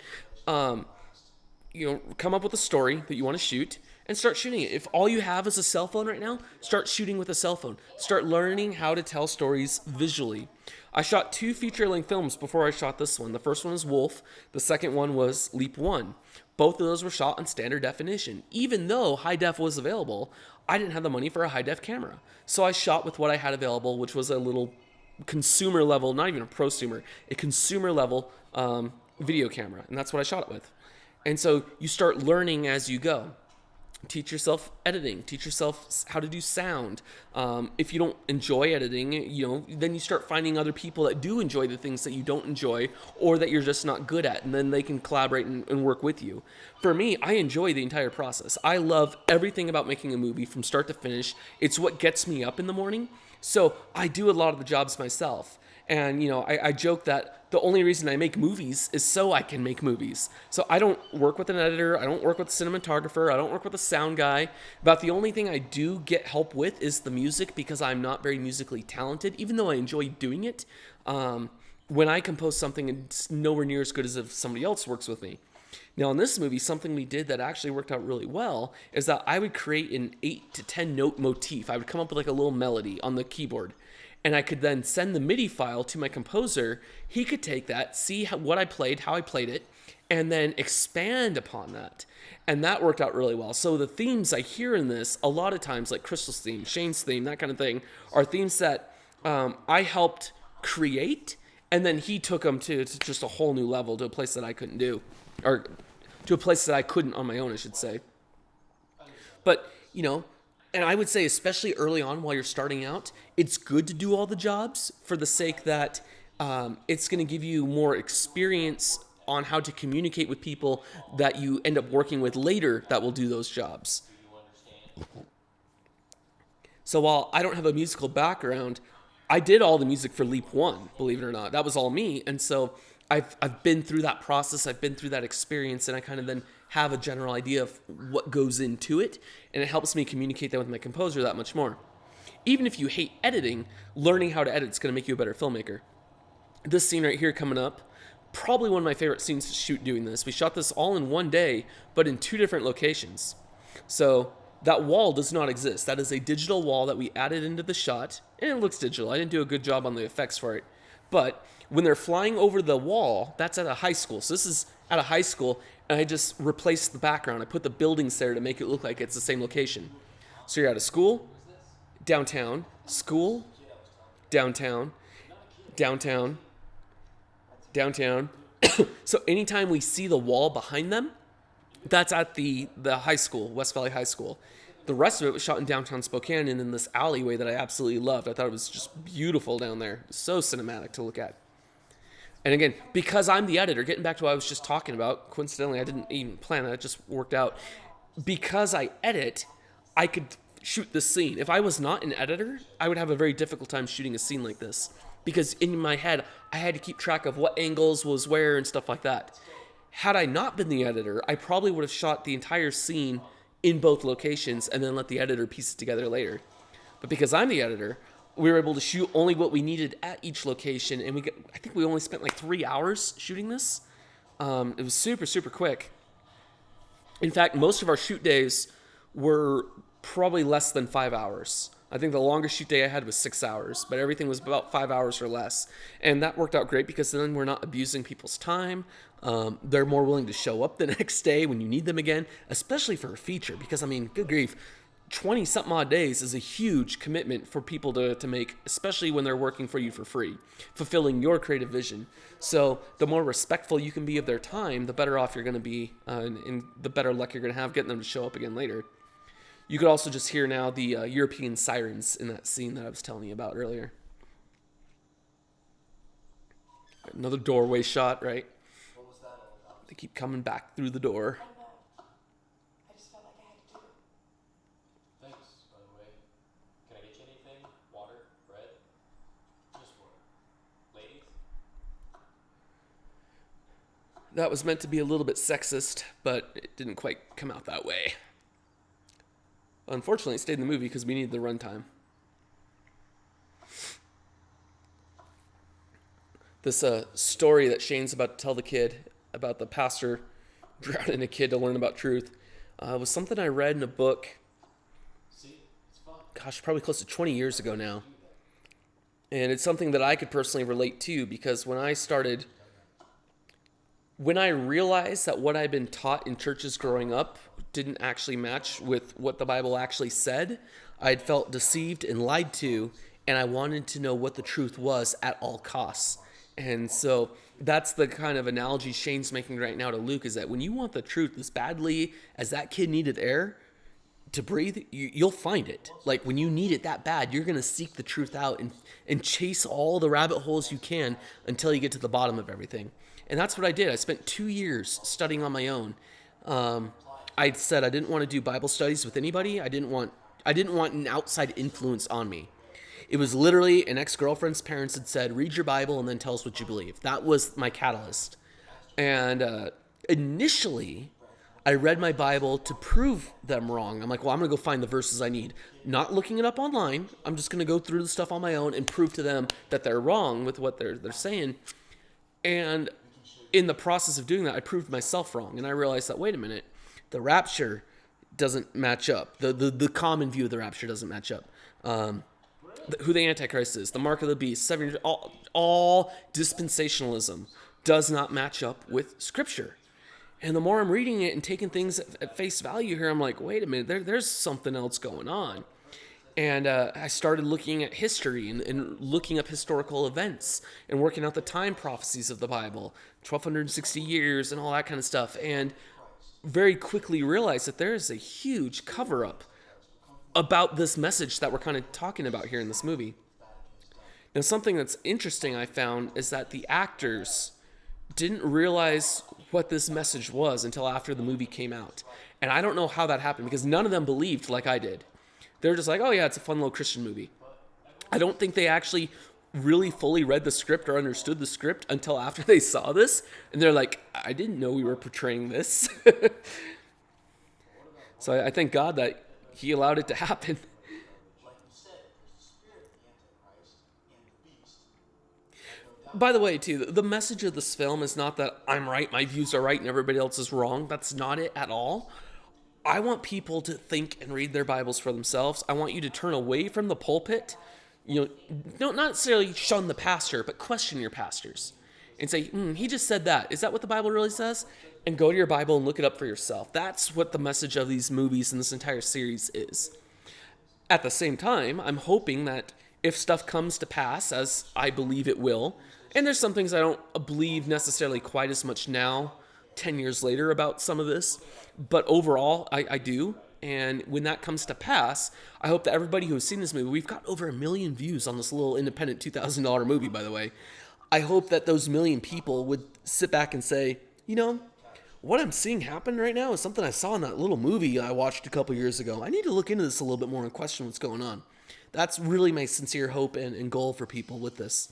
Come up with a story that you want to shoot and start shooting it. If all you have is a cell phone right now, start shooting with a cell phone. Start learning how to tell stories visually. I shot 2 feature-length films before I shot this one. The first one is Wolf. The second one was Leap 1. Both of those were shot on standard definition. Even though high def was available, I didn't have the money for a high def camera. So I shot with what I had available, which was a little consumer level, not even a prosumer, a consumer level video camera. And that's what I shot it with. And so you start learning as you go. Teach yourself editing. Teach yourself how to do sound. If you don't enjoy editing, then you start finding other people that do enjoy the things that you don't enjoy or that you're just not good at, and then they can collaborate and work with you. For me, I enjoy the entire process. I love everything about making a movie from start to finish. It's what gets me up in the morning. So I do a lot of the jobs myself. And, I joke that the only reason I make movies is so I can make movies. So I don't work with an editor. I don't work with a cinematographer. I don't work with a sound guy. About the only thing I do get help with is the music, because I'm not very musically talented, even though I enjoy doing it. When I compose something, it's nowhere near as good as if somebody else works with me. Now, in this movie, something we did that actually worked out really well is that I would create an 8 to 10 note motif. I would come up with like a little melody on the keyboard. And I could then send the MIDI file to my composer. He could take that, see what I played, how I played it, and then expand upon that. And that worked out really well. So the themes I hear in this, a lot of times, like Crystal's theme, Shane's theme, that kind of thing, are themes that I helped create, and then he took them to just a whole new level, to a place that I couldn't do. Or to a place that I couldn't on my own, I should say. But, and I would say, especially early on while you're starting out, it's good to do all the jobs for the sake that it's going to give you more experience on how to communicate with people that you end up working with later that will do those jobs. So while I don't have a musical background, I did all the music for Leap 1, believe it or not. That was all me. And so I've been through that process. I've been through that experience, and I kind of then have a general idea of what goes into it, and it helps me communicate that with my composer that much more. Even if you hate editing, learning how to edit is going to make you a better filmmaker. This scene right here coming up, probably one of my favorite scenes to shoot doing this. We shot this all in one day, but in 2 different locations. So that wall does not exist. That is a digital wall that we added into the shot, and it looks digital. I didn't do a good job on the effects for it. But when they're flying over the wall, that's at a high school. So this is at a high school, and I just replaced the background. I put the buildings there to make it look like it's the same location. So you're at a school, downtown, school, downtown, downtown, downtown. So anytime we see the wall behind them, that's at the high school, West Valley High School. The rest of it was shot in downtown Spokane and in this alleyway that I absolutely loved. I thought it was just beautiful down there. So cinematic to look at. And again, because I'm the editor, getting back to what I was just talking about, coincidentally, I didn't even plan it, it just worked out. Because I edit, I could shoot this scene. If I was not an editor, I would have a very difficult time shooting a scene like this. Because in my head, I had to keep track of what angles was where and stuff like that. Had I not been the editor, I probably would have shot the entire scene in both locations and then let the editor piece it together later. But because I'm the editor, we were able to shoot only what we needed at each location, and I think we only spent like 3 hours shooting this. It was super, super quick. In fact, most of our shoot days were probably less than 5 hours. I think the longest shoot day I had was 6 hours, but everything was about 5 hours or less. And that worked out great because then we're not abusing people's time. They're more willing to show up the next day when you need them again, especially for a feature. Because, I mean, good grief, 20-something odd days is a huge commitment for people to make, especially when they're working for you for free, fulfilling your creative vision. So the more respectful you can be of their time, the better off you're going to be, and the better luck you're going to have getting them to show up again later. You could also just hear now the European sirens in that scene that I was telling you about earlier. Another doorway shot, right? What was that all about? They keep coming back through the door. I know. I just felt like I had to do it. Thanks, by the way. Can I get you anything? Water? Bread? Just water. Ladies? That was meant to be a little bit sexist, but it didn't quite come out that way. Unfortunately, it stayed in the movie because we needed the runtime. This story that Shane's about to tell the kid about the pastor drowning a kid to learn about truth was something I read in a book, gosh, probably close to 20 years ago now. And it's something that I could personally relate to because when I realized that what I'd been taught in churches growing up didn't actually match with what the Bible actually said, I'd felt deceived and lied to, and I wanted to know what the truth was at all costs. And so that's the kind of analogy Shane's making right now to Luke, is that when you want the truth as badly as that kid needed air to breathe, you'll find it. Like when you need it that bad, you're going to seek the truth out and chase all the rabbit holes you can until you get to the bottom of everything. And that's what I did. I spent 2 years studying on my own. I said I didn't want to do Bible studies with anybody. I didn't want an outside influence on me. It was literally an ex-girlfriend's parents had said, read your Bible and then tell us what you believe. That was my catalyst. And initially, I read my Bible to prove them wrong. I'm like, well, I'm going to go find the verses I need. Not looking it up online. I'm just going to go through the stuff on my own and prove to them that they're wrong with what they're saying. And in the process of doing that, I proved myself wrong. And I realized that, wait a minute, the rapture doesn't match up. The common view of the rapture doesn't match up. Who the Antichrist is, the mark of the beast, 7 years, all dispensationalism does not match up with Scripture. And the more I'm reading it and taking things at face value here, I'm like, wait a minute, there's something else going on. And I started looking at history and looking up historical events and working out the time prophecies of the Bible, 1,260 years and all that kind of stuff. And very quickly realized that there is a huge cover-up about this message that we're kind of talking about here in this movie. Now, something that's interesting I found is that the actors didn't realize what this message was until after the movie came out. And I don't know how that happened because none of them believed like I did. They're just like, oh yeah, it's a fun little Christian movie. I don't think they actually really fully read the script or understood the script until after they saw this. And they're like, I didn't know we were portraying this. So I thank God that he allowed it to happen. By the way, too, the message of this film is not that I'm right, my views are right, and everybody else is wrong. That's not it at all. I want people to think and read their Bibles for themselves. I want you to turn away from the pulpit. Don't not necessarily shun the pastor, but question your pastors. And say, he just said that. Is that what the Bible really says? And go to your Bible and look it up for yourself. That's what the message of these movies and this entire series is. At the same time, I'm hoping that if stuff comes to pass, as I believe it will, and there's some things I don't believe necessarily quite as much now, 10 years later, about some of this, but overall, I do. And when that comes to pass, I hope that everybody who has seen this movie, we've got over 1 million views on this little independent $2,000 movie, by the way. I hope that those 1 million people would sit back and say, what I'm seeing happen right now is something I saw in that little movie I watched a couple years ago. I need to look into this a little bit more and question what's going on. That's really my sincere hope and goal for people with this.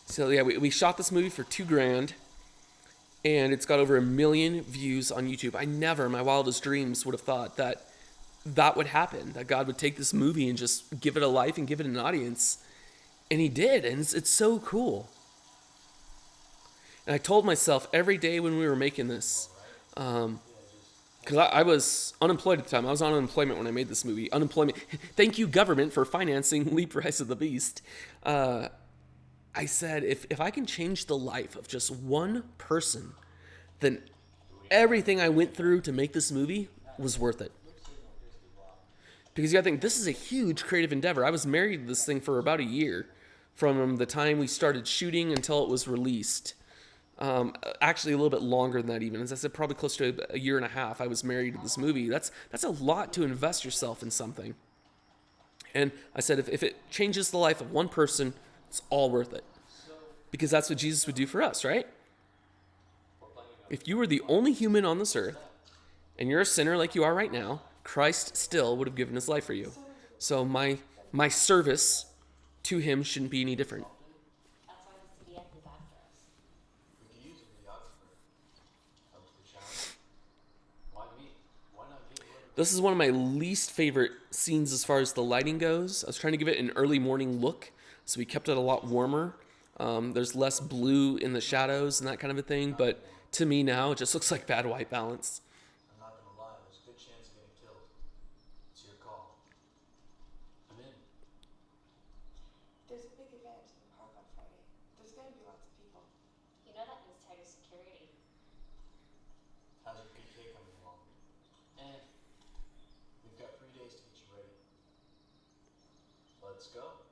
So yeah, we shot this movie for $2,000, and it's got over 1 million views on YouTube. I never, in my wildest dreams, would have thought that would happen, that God would take this movie and just give it a life and give it an audience. And he did, and it's so cool. And I told myself every day when we were making this, because I was unemployed at the time. I was on unemployment when I made this movie. Unemployment. Thank you, government, for financing Leap Rise of the Beast. I said, if I can change the life of just one person, then everything I went through to make this movie was worth it. Because you gotta think, this is a huge creative endeavor. I was married to this thing for about a year, from the time we started shooting until it was released. Actually, a little bit longer than that even. As I said, probably close to 1.5 years I was married to this movie. That's a lot to invest yourself in something. And I said, if it changes the life of one person, it's all worth it. Because that's what Jesus would do for us, right? If you were the only human on this earth, and you're a sinner like you are right now, Christ still would have given his life for you. So my service to him shouldn't be any different. That's why the CBS is after us. This is one of my least favorite scenes as far as the lighting goes. I was trying to give it an early morning look, so we kept it a lot warmer. There's less blue in the shadows and that kind of a thing, but to me now, it just looks like bad white balance. I'm not gonna lie, there's a good chance of getting killed. It's your call. I'm in. There's a big event in the park on Friday. There's gonna be lots of people. You know that means tighter security. How's your PK coming along? Eh, We've got 3 days to get you ready. Let's go.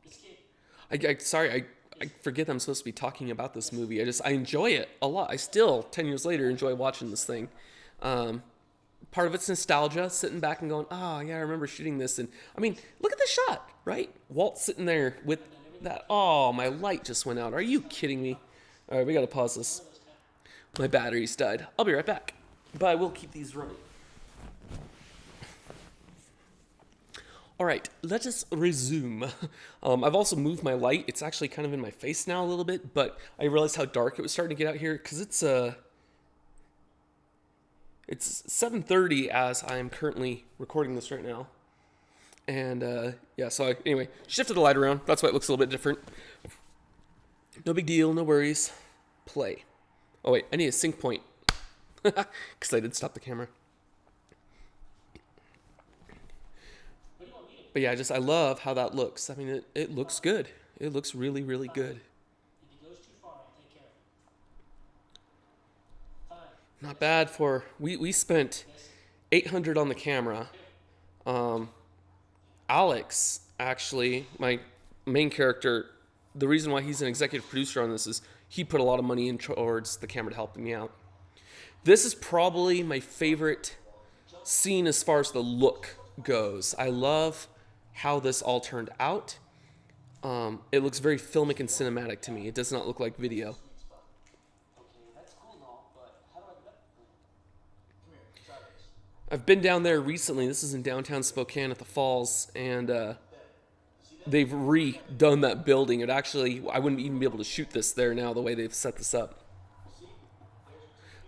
escape. I forget I'm supposed to be talking about this movie. I enjoy it a lot. I still, 10 years later, enjoy watching this thing. Part of it's nostalgia, sitting back and going, oh, yeah, I remember shooting this. And I mean, look at the shot, right? Walt sitting there with that. Oh, my light just went out. Are you kidding me? All right, we got to pause this. My batteries died. I'll be right back. But I will keep these running. All right, let us resume. I've also moved my light. It's actually kind of in my face now a little bit, but I realized how dark it was starting to get out here because it's 7:30 as I'm currently recording this right now. And yeah, so anyway, shifted the light around. That's why it looks a little bit different. No big deal, no worries. Play. Oh wait, I need a sync point because I did stop the camera. But yeah, I love how that looks. I mean, it looks good. It looks really, really good. If he goes too far, I'll take care of him. Fine. Not bad for we spent $800 on the camera. Alex, actually, my main character, the reason why he's an executive producer on this is he put a lot of money in towards the camera to help me out. This is probably my favorite scene as far as the look goes. I love how this all turned out. It looks very filmic and cinematic to me. It does not look like video. Okay, that's cool and all, but how do I get up? Come here, try this. I've been down there recently. This is in downtown Spokane at the falls, and they've redone that building. It actually, I wouldn't even be able to shoot this there now the way they've set this up.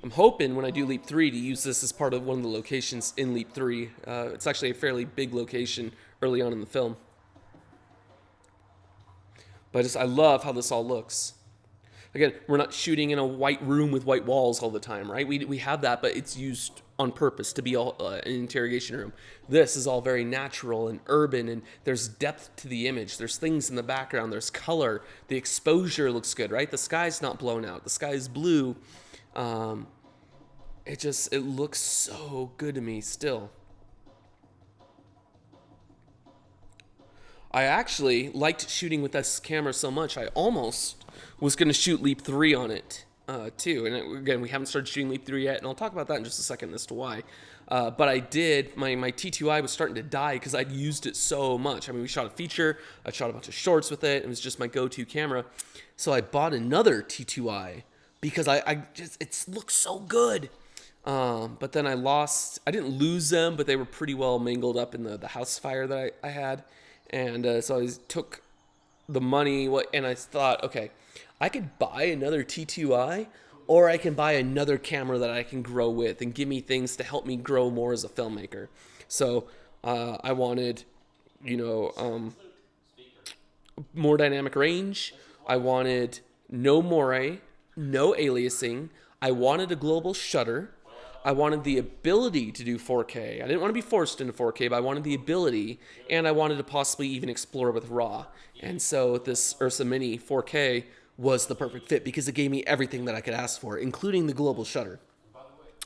I'm hoping when I do Leap 3 to use this as part of one of the locations in Leap 3. It's actually a fairly big location early on in the film. But I love how this all looks. Again, we're not shooting in a white room with white walls all the time, right? We have that, but it's used on purpose to be an interrogation room. This is all very natural and urban, and there's depth to the image. There's things in the background. There's color. The exposure looks good, right? The sky's not blown out. The sky is blue. It looks so good to me still. I actually liked shooting with this camera so much, I almost was going to shoot Leap 3 on it, too. And again, we haven't started shooting Leap 3 yet, and I'll talk about that in just a second as to why. But I did, my T2i was starting to die because I'd used it so much. I mean, we shot a feature, I shot a bunch of shorts with it, it was just my go-to camera. So I bought another T2i because it looks so good. But then I didn't lose them, but they were pretty well mangled up in the house fire that I had. And so I took the money and I thought, okay, I could buy another T2i or I can buy another camera that I can grow with and give me things to help me grow more as a filmmaker. So I wanted, more dynamic range. I wanted no moire, no aliasing. I wanted a global shutter. I wanted the ability to do 4K. I didn't want to be forced into 4K, but I wanted the ability, and I wanted to possibly even explore with RAW. And so this Ursa Mini 4K was the perfect fit because it gave me everything that I could ask for, including the global shutter.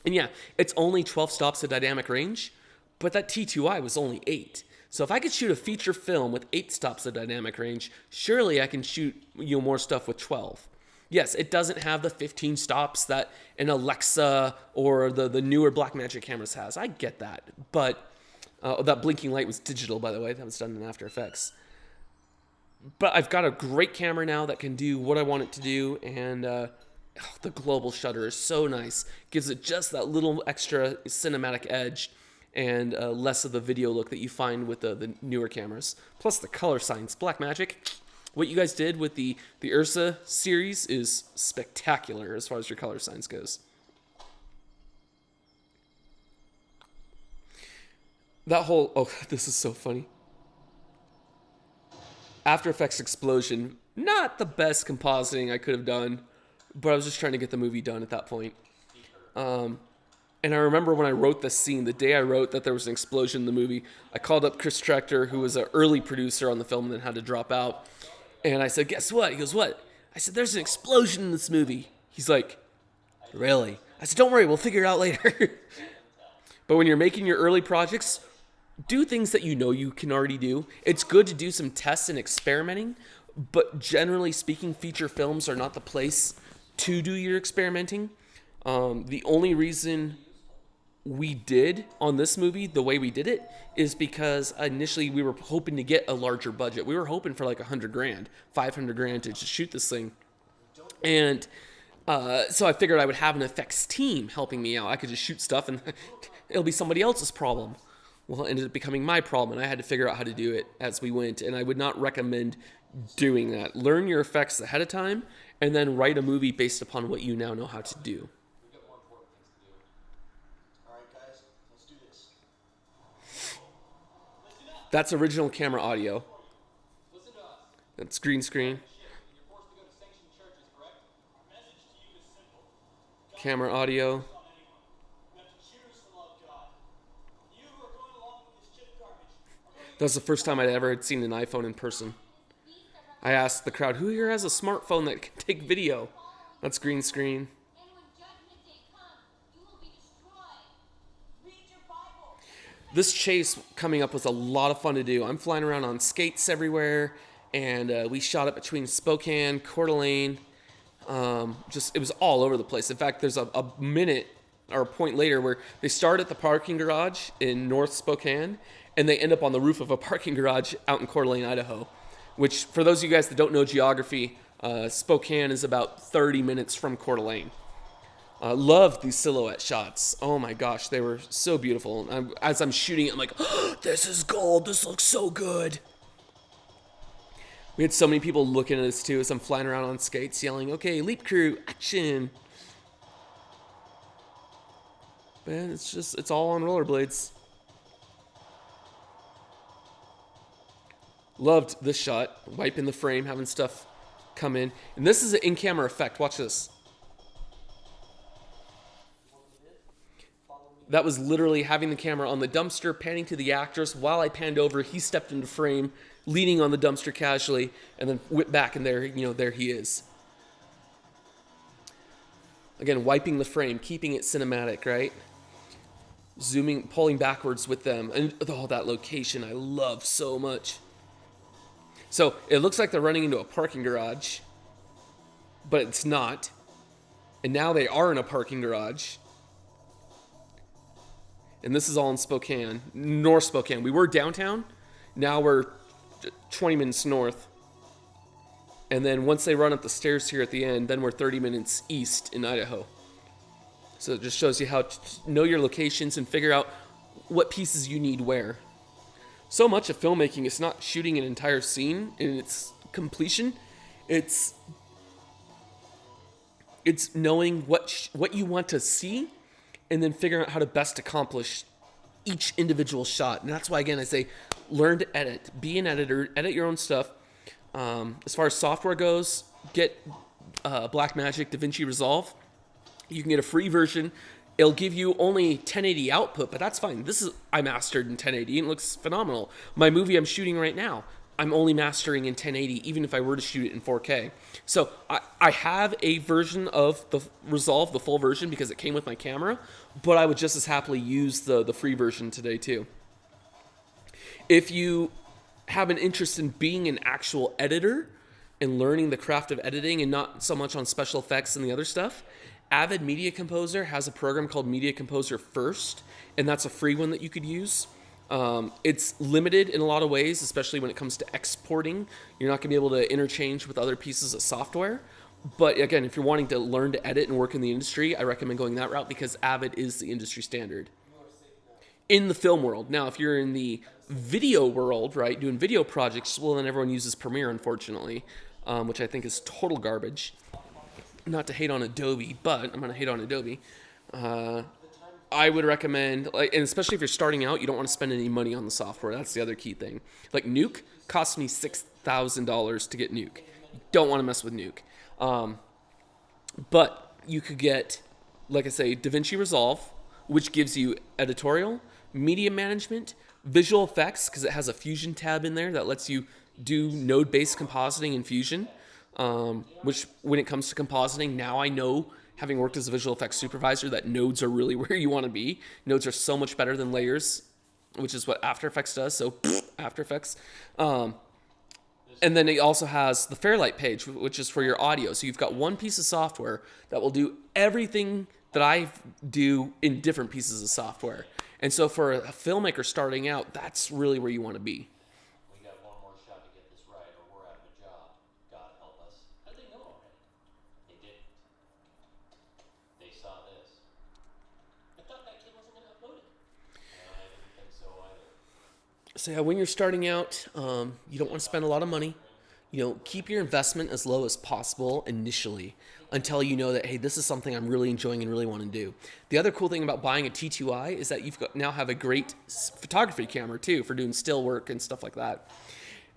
And yeah, it's only 12 stops of dynamic range, but that T2i was only 8. So if I could shoot a feature film with 8 stops of dynamic range, surely I can shoot more stuff with 12. Yes, it doesn't have the 15 stops that an Alexa or the newer Blackmagic cameras has. I get that. But that blinking light was digital, by the way. That was done in After Effects. But I've got a great camera now that can do what I want it to do. And the global shutter is so nice. Gives it just that little extra cinematic edge and less of the video look that you find with the newer cameras. Plus the color science. Blackmagic, What you guys did with the Ursa series is spectacular as far as your color science goes. That whole, oh, this is so funny. After Effects explosion, not the best compositing I could have done, but I was just trying to get the movie done at that point. And I remember when I wrote this scene, the day I wrote that there was an explosion in the movie, I called up Chris Trechter, who was an early producer on the film and then had to drop out. And I said, guess what? He goes, what? I said, there's an explosion in this movie. He's like, really? I said, don't worry, we'll figure it out later. But when you're making your early projects, do things that you know you can already do. It's good to do some tests and experimenting, but generally speaking, feature films are not the place to do your experimenting. The only reason we did on this movie the way we did it is because initially we were hoping to get a larger budget. We were hoping for like $100,000, $500,000 to just shoot this thing. And so I figured I would have an effects team helping me out. I could just shoot stuff and it'll be somebody else's problem. Well, it ended up becoming my problem, and I had to figure out how to do it as we went. And I would not recommend doing that. Learn your effects ahead of time, and then write a movie based upon what you now know how to do. We've got more important things to do. All right, guys, let's do this. That's original camera audio. Listen to us. That's green screen. You're forced to go to sanctioned churches, correct? Our message to you is simple. Camera audio. On anyone. You have to choose to love God. You who are going along with this chip garbage are going That was the first time I'd ever had seen an iPhone in person. I asked the crowd, who here has a smartphone that can take video? That's green screen. And when judgment day comes, you will be destroyed. Read your Bible. This chase coming up was a lot of fun to do. I'm flying around on skates everywhere, and we shot it between Spokane, Coeur d'Alene. It was all over the place. In fact, there's a minute or a point later where they start at the parking garage in North Spokane, and they end up on the roof of a parking garage out in Coeur d'Alene, Idaho. Which, for those of you guys that don't know geography, Spokane is about 30 minutes from Coeur d'Alene. Loved these silhouette shots. Oh my gosh, they were so beautiful. As I'm shooting it, I'm like, oh, this is gold. This looks so good. We had so many people looking at us too as I'm flying around on skates yelling, okay, leap crew, action. Man, it's all on rollerblades. Loved this shot, wiping the frame, having stuff come in. And this is an in-camera effect. Watch this. That was literally having the camera on the dumpster, panning to the actress. While I panned over, he stepped into frame, leaning on the dumpster casually, and then whipped back, and there he is. Again, wiping the frame, keeping it cinematic, right? Zooming, pulling backwards with them. And that location I love so much. So it looks like they're running into a parking garage, but it's not. And now they are in a parking garage. And this is all in Spokane, North Spokane. We were downtown. Now we're 20 minutes north. And then once they run up the stairs here at the end, then we're 30 minutes east in Idaho. So it just shows you how to know your locations and figure out what pieces you need where. So much of filmmaking is not shooting an entire scene in its completion. It's knowing what you want to see and then figuring out how to best accomplish each individual shot. And that's why, again, I say learn to edit. Be an editor. Edit your own stuff. As far as software goes, get Blackmagic DaVinci Resolve. You can get a free version. It'll give you only 1080 output, but that's fine. I mastered in 1080 and it looks phenomenal. My movie I'm shooting right now, I'm only mastering in 1080, even if I were to shoot it in 4K. So I have a version of the Resolve, the full version, because it came with my camera, but I would just as happily use the free version today too. If you have an interest in being an actual editor and learning the craft of editing and not so much on special effects and the other stuff, Avid Media Composer has a program called Media Composer First, and that's a free one that you could use. It's limited in a lot of ways, especially when it comes to exporting. You're not going to be able to interchange with other pieces of software. But again, if you're wanting to learn to edit and work in the industry, I recommend going that route because Avid is the industry standard. in the film world. Now, if you're in the video world, right, doing video projects, well, then everyone uses Premiere, unfortunately, which I think is total garbage. Not to hate on Adobe, but I'm going to hate on Adobe. I would recommend, like, and especially if you're starting out, you don't want to spend any money on the software. That's the other key thing. Like Nuke cost me $6,000 to get Nuke. You don't want to mess with Nuke. But you could get, like I say, DaVinci Resolve, which gives you editorial, media management, visual effects, because it has a Fusion tab in there that lets you do node-based compositing in Fusion, which when it comes to compositing, now I know, having worked as a visual effects supervisor, that nodes are really where you want to be. Nodes are so much better than layers, which is what After Effects does, so After Effects. And then it also has the Fairlight page, which is for your audio. So you've got one piece of software that will do everything that I do in different pieces of software. And so for a filmmaker starting out, that's really where you want to be. We got one more shot to get this right, or we're out of a job. God help us. How'd they know already? They didn't. They saw this. I thought that kid wasn't going to upload it. No, I didn't think so either. So yeah, when you're starting out, you don't want to spend a lot of money. Keep your investment as low as possible initially until you know that, hey, this is something I'm really enjoying and really want to do. The other cool thing about buying a T2i is that now have a great photography camera too for doing still work and stuff like that.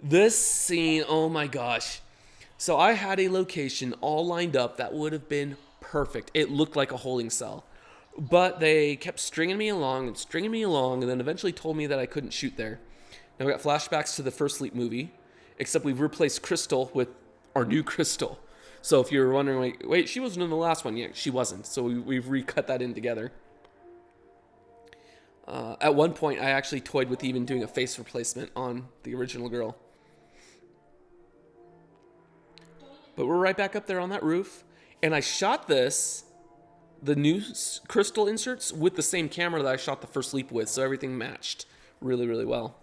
This scene, oh my gosh. So I had a location all lined up that would have been perfect. It looked like a holding cell. But they kept stringing me along, and then eventually told me that I couldn't shoot there. Now we got flashbacks to the first Leap movie, except we've replaced Crystal with our new Crystal. So if you're wondering, wait, she wasn't in the last one. Yeah, she wasn't. So we've recut that in together. At one point, I actually toyed with even doing a face replacement on the original girl. But we're right back up there on that roof. And I shot the new Crystal inserts with the same camera that I shot the first Leap with. So everything matched really, really well.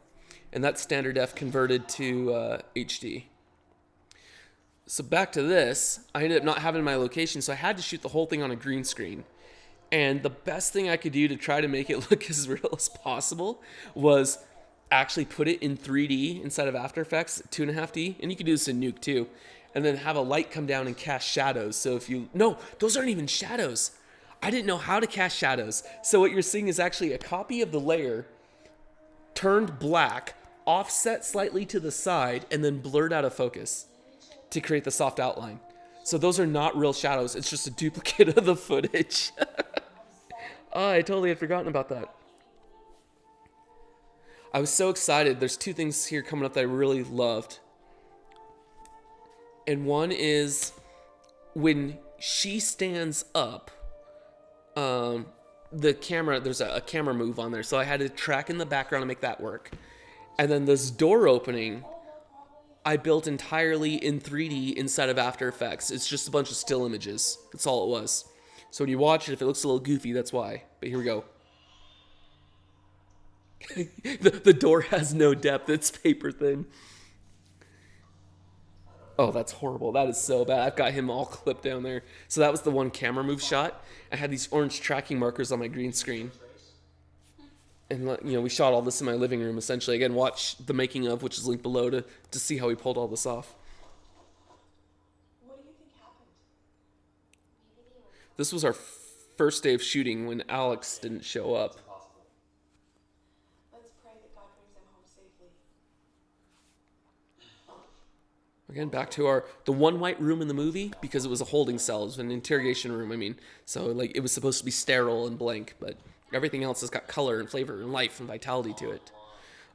And that's standard def converted to HD. So back to this, I ended up not having my location, so I had to shoot the whole thing on a green screen. And the best thing I could do to try to make it look as real as possible was actually put it in 3D inside of After Effects, 2.5D, and you can do this in Nuke too, and then have a light come down and cast shadows. So no, those aren't even shadows. I didn't know how to cast shadows. So what you're seeing is actually a copy of the layer turned black, offset slightly to the side, and then blurred out of focus to create the soft outline. So those are not real shadows. It's just a duplicate of the footage. Oh, I totally had forgotten about that. I was so excited. There's two things here coming up that I really loved. And one is when she stands up, the camera, there's a camera move on there. So I had to track in the background to make that work. And then this door opening, I built entirely in 3D inside of After Effects. It's just a bunch of still images. That's all it was. So when you watch it, if it looks a little goofy, that's why. But here we go. The door has no depth. It's paper thin. Oh, that's horrible. That is so bad. I've got him all clipped down there. So that was the one camera move shot. I had these orange tracking markers on my green screen. And, we shot all this in my living room, essentially. Again, watch the making of, which is linked below, to see how we pulled all this off. What do you think happened? This was our first day of shooting when Alex didn't show up. Let's pray that God brings them home safely. Again, back to the one white room in the movie, because it was a holding cell. It was an interrogation room, So, it was supposed to be sterile and blank, but everything else has got color and flavor and life and vitality to it.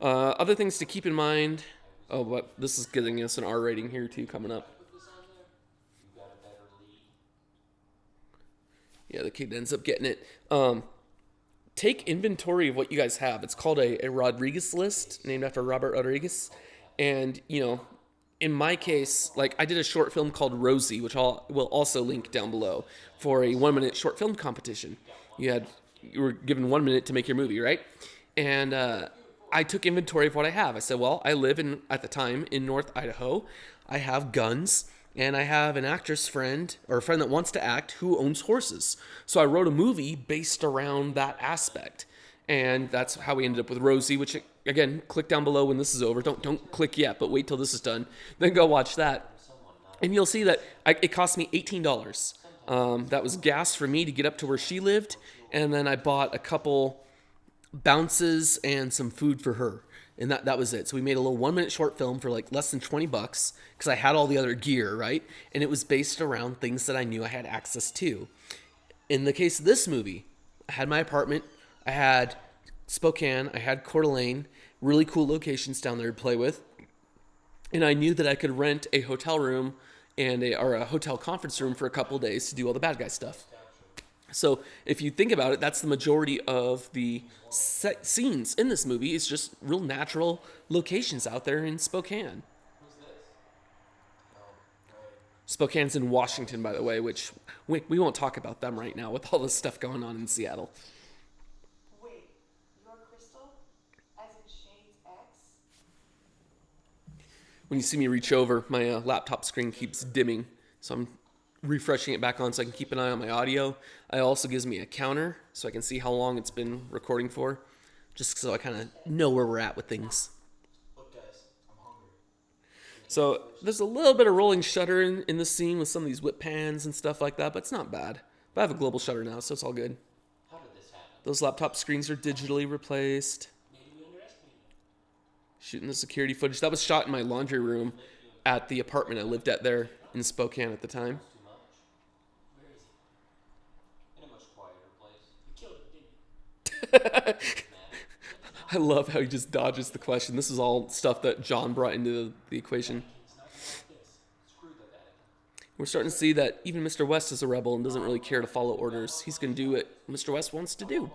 Other things to keep in mind. Oh, but this is getting us an R rating here, too, coming up. Yeah, the kid ends up getting it. Take inventory of what you guys have. It's called a Rodriguez list, named after Robert Rodriguez. And, in my case, I did a short film called Rosie, which will also link down below, for a 1-minute short film competition. You were given 1 minute to make your movie, right? And I took inventory of what I have. I said, well, I live at the time in North Idaho. I have guns, and I have an actress friend, or a friend that wants to act, who owns horses. So I wrote a movie based around that aspect. And that's how we ended up with Rosie, which, again, click down below when this is over. Don't click yet, but wait till this is done. Then go watch that. And you'll see that it cost me $18. That was gas for me to get up to where she lived. And then I bought a couple bounces and some food for her. And that was it. So we made a little 1-minute short film for like less than $20 because I had all the other gear, right? And it was based around things that I knew I had access to. In the case of this movie, I had my apartment. I had Spokane, I had Coeur d'Alene, really cool locations down there to play with. And I knew that I could rent a hotel room or a hotel conference room for a couple of days to do all the bad guy stuff. So if you think about it, that's the majority of the set scenes in this movie. It's just real natural locations out there in Spokane. Spokane's in Washington, by the way, which we won't talk about them right now with all this stuff going on in Seattle. Wait, you're Crystal? As in Shane's ex? When you see me reach over, my laptop screen keeps dimming, so I'm refreshing it back on so I can keep an eye on my audio. It also gives me a counter so I can see how long it's been recording for, just so I kind of know where we're at with things. Look, guys, I'm hungry. So there's a little bit of rolling shutter in this scene with some of these whip pans and stuff like that, but it's not bad. But I have a global shutter now, so it's all good. How did this happen? Those laptop screens are digitally replaced. Maybe we underestimated it. Shooting the security footage. That was shot in my laundry room at the apartment I lived at there in Spokane at the time. Too much. Where is he? In a much quieter place. You killed him, didn't you? I love how he just dodges the question. This is all stuff that John brought into the equation. It's not gonna like this. Screw the Vatican. We're starting to see that even Mr. West is a rebel and doesn't really care to follow orders. He's going to do what Mr. West wants to do.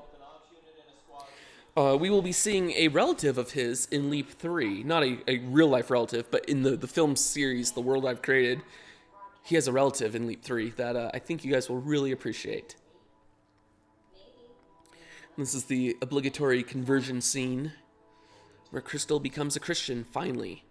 We will be seeing a relative of his in Leap 3. Not a real-life relative, but in the film series, The World I've Created, he has a relative in Leap 3 that I think you guys will really appreciate. This is the obligatory conversion scene where Crystal becomes a Christian, finally.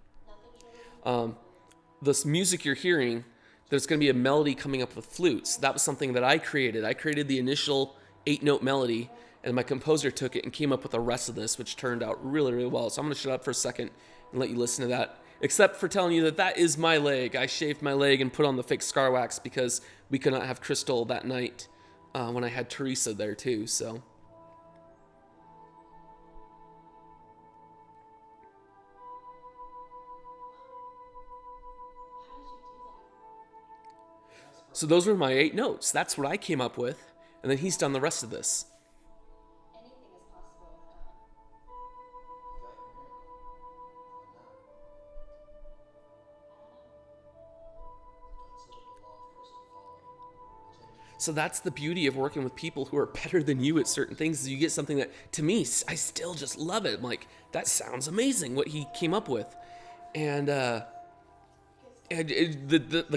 This music you're hearing, there's going to be a melody coming up with flutes. That was something that I created. I created the initial 8-note melody, and my composer took it and came up with the rest of this, which turned out really, really well. So I'm going to shut up for a second and let you listen to that. Except for telling you that is my leg. I shaved my leg and put on the fake scar wax because we could not have Crystal that night when I had Teresa there too, so... So those were my 8 notes. That's what I came up with. And then he's done the rest of this. Anything is possible with God. You got your miracle. What now? God set up a law for us to follow. So that's the beauty of working with people who are better than you at certain things. Is you get something that, to me, I still just love it. I'm like, that sounds amazing, what he came up with. And the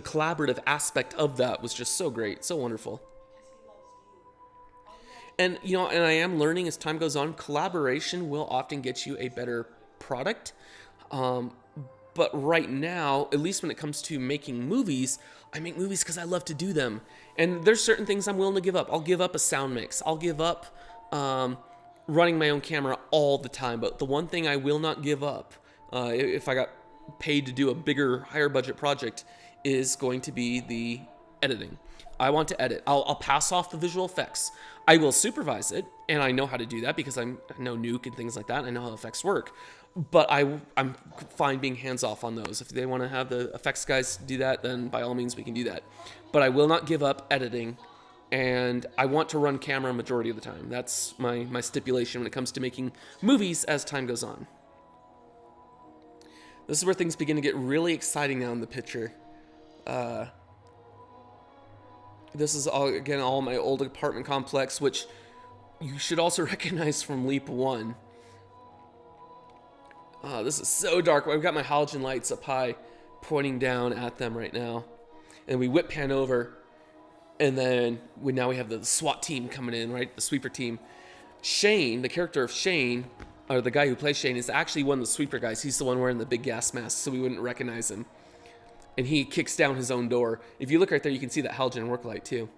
collaborative aspect of that was just so great, so wonderful. And, and I am learning as time goes on, collaboration will often get you a better product. But right now, at least when it comes to making movies, I make movies because I love to do them. And there's certain things I'm willing to give up. I'll give up a sound mix. I'll give up running my own camera all the time. But the one thing I will not give up, if I got paid to do a bigger, higher budget project, is going to be the editing. I want to edit. I'll pass off the visual effects. I will supervise it, and I know how to do that because I know Nuke and things like that. I know how effects work. But I'm fine being hands-off on those. If they want to have the effects guys do that, then by all means we can do that. But I will not give up editing, and I want to run camera majority of the time. That's my stipulation when it comes to making movies as time goes on. This is where things begin to get really exciting now in the picture. This is all my old apartment complex, which you should also recognize from Leap 1. This is so dark. I've got my halogen lights up high, pointing down at them right now. And we whip pan over, and then now we have the SWAT team coming in, right? The sweeper team. Shane, the character of Shane, or the guy who plays Shane, is actually one of the sweeper guys. He's the one wearing the big gas mask, so we wouldn't recognize him. And he kicks down his own door. If you look right there, you can see that halogen work light too.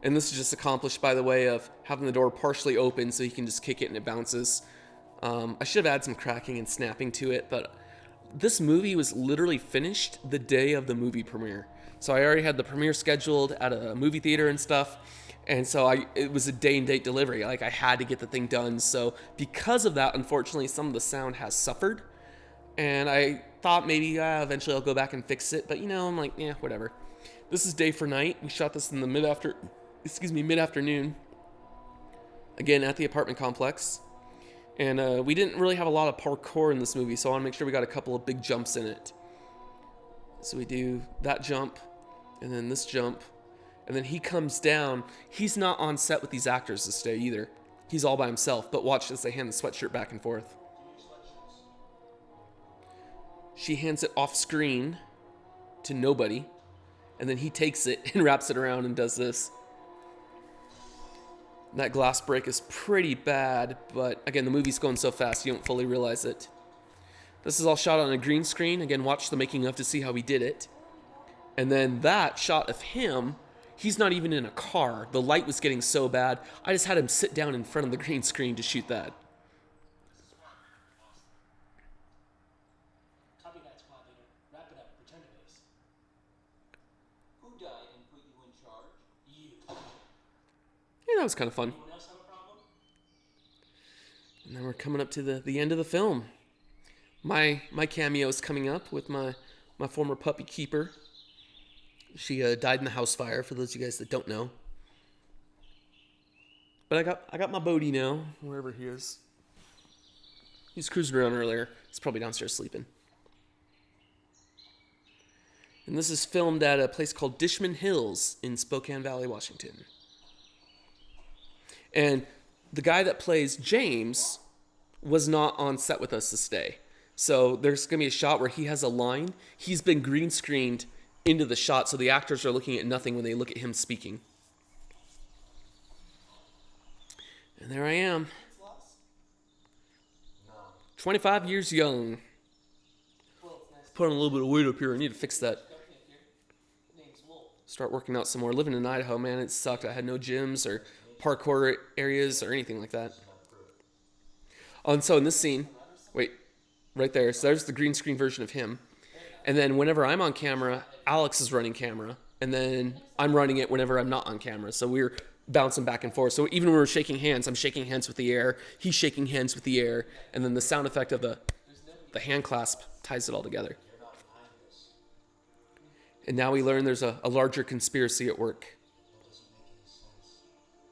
And this is just accomplished by the way of having the door partially open so he can just kick it and it bounces. I should have added some cracking and snapping to it, but this movie was literally finished the day of the movie premiere. So I already had the premiere scheduled at a movie theater and stuff. And so it was a day and date delivery. Like, I had to get the thing done. So because of that, unfortunately, some of the sound has suffered. And I thought maybe eventually I'll go back and fix it. But, I'm like, yeah, whatever. This is day for night. We shot this in the mid-afternoon. Again, at the apartment complex. And we didn't really have a lot of parkour in this movie, so I want to make sure we got a couple of big jumps in it. So we do that jump, and then this jump, and then he comes down. He's not on set with these actors this day either. He's all by himself, but watch as they hand the sweatshirt back and forth. She hands it off screen to nobody, and then he takes it and wraps it around and does this. That glass break is pretty bad, but again, the movie's going so fast you don't fully realize it. This is all shot on a green screen. Again, watch the making of to see how he did it. And then that shot of him, he's not even in a car. The light was getting so bad, I just had him sit down in front of the green screen to shoot that. Copy that, squad leader. Wrap it up. Return to base. Who died and put you in charge? You. Yeah, that was kind of fun. Anyone else have a problem? And then we're coming up to the end of the film. My cameo is coming up with my former puppy keeper. She died in the house fire, for those of you guys that don't know. But I got my Bodie now, wherever he is. He was cruising around earlier. He's probably downstairs sleeping. And this is filmed at a place called Dishman Hills in Spokane Valley, Washington. And the guy that plays James was not on set with us this day. So there's going to be a shot where he has a line. He's been green screened into the shot, so the actors are looking at nothing when they look at him speaking. And there I am. 25 years young. Putting a little bit of weight up here. I need to fix that. Start working out some more. Living in Idaho, man, it sucked. I had no gyms or parkour areas or anything like that. Oh, and so in this scene, wait, right there. So there's the green screen version of him. And then whenever I'm on camera, Alex is running camera. And then I'm running it whenever I'm not on camera. So we're bouncing back and forth. So even when we're shaking hands, I'm shaking hands with the air. He's shaking hands with the air. And then the sound effect of the hand clasp ties it all together. And now we learn there's a larger conspiracy at work.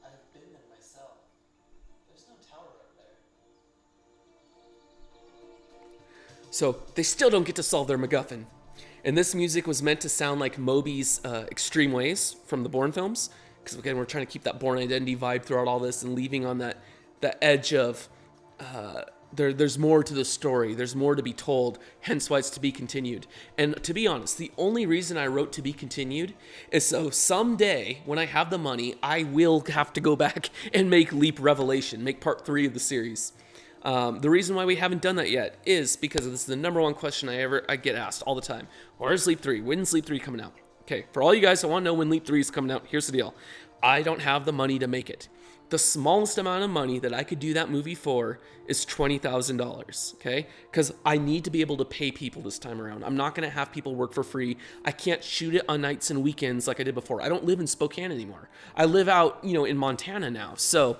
I've been there myself. There's no tower up there. So they still don't get to solve their MacGuffin. And this music was meant to sound like Moby's Extreme Ways from the Bourne films. Because again, we're trying to keep that Bourne Identity vibe throughout all this and leaving on that edge of there's more to the story. There's more to be told, hence why it's to be continued. And to be honest, the only reason I wrote to be continued is so someday when I have the money, I will have to go back and make Leap Revelation, make part 3 of the series. The reason why we haven't done that yet is because this is the number one question I get asked all the time. Where's Leap 3? When's Leap 3 coming out? Okay, for all you guys that want to know when Leap 3 is coming out, here's the deal. I don't have the money to make it. The smallest amount of money that I could do that movie for is $20,000, okay? Because I need to be able to pay people this time around. I'm not going to have people work for free. I can't shoot it on nights and weekends like I did before. I don't live in Spokane anymore. I live out, in Montana now. So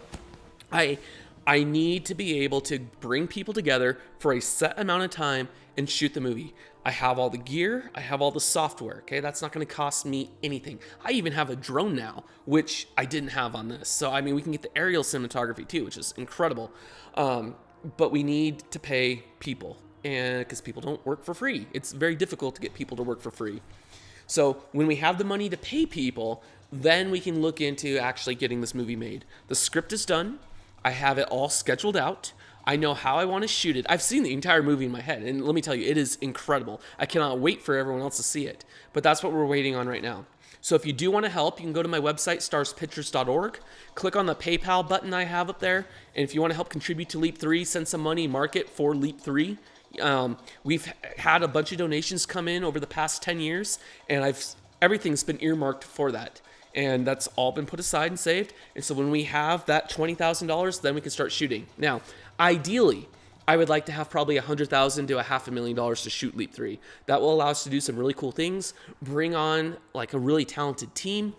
I need to be able to bring people together for a set amount of time and shoot the movie. I have all the gear. I have all the software. Okay, that's not going to cost me anything. I even have a drone now, which I didn't have on this. So, we can get the aerial cinematography too, which is incredible. But we need to pay people, and because people don't work for free. It's very difficult to get people to work for free. So when we have the money to pay people, then we can look into actually getting this movie made. The script is done. I have it all scheduled out. I know how I want to shoot it. I've seen the entire movie in my head, and let me tell you, it is incredible. I cannot wait for everyone else to see it. But that's what we're waiting on right now. So if you do want to help, you can go to my website, starspictures.org, click on the PayPal button I have up there, and if you want to help contribute to Leap 3, send some money, mark it for Leap 3. We've had a bunch of donations come in over the past 10 years, and everything's been earmarked for that. And that's all been put aside and saved. And so when we have that $20,000, then we can start shooting. Now, ideally, I would like to have probably $100,000 to $500,000 to shoot Leap 3. That will allow us to do some really cool things, bring on like a really talented team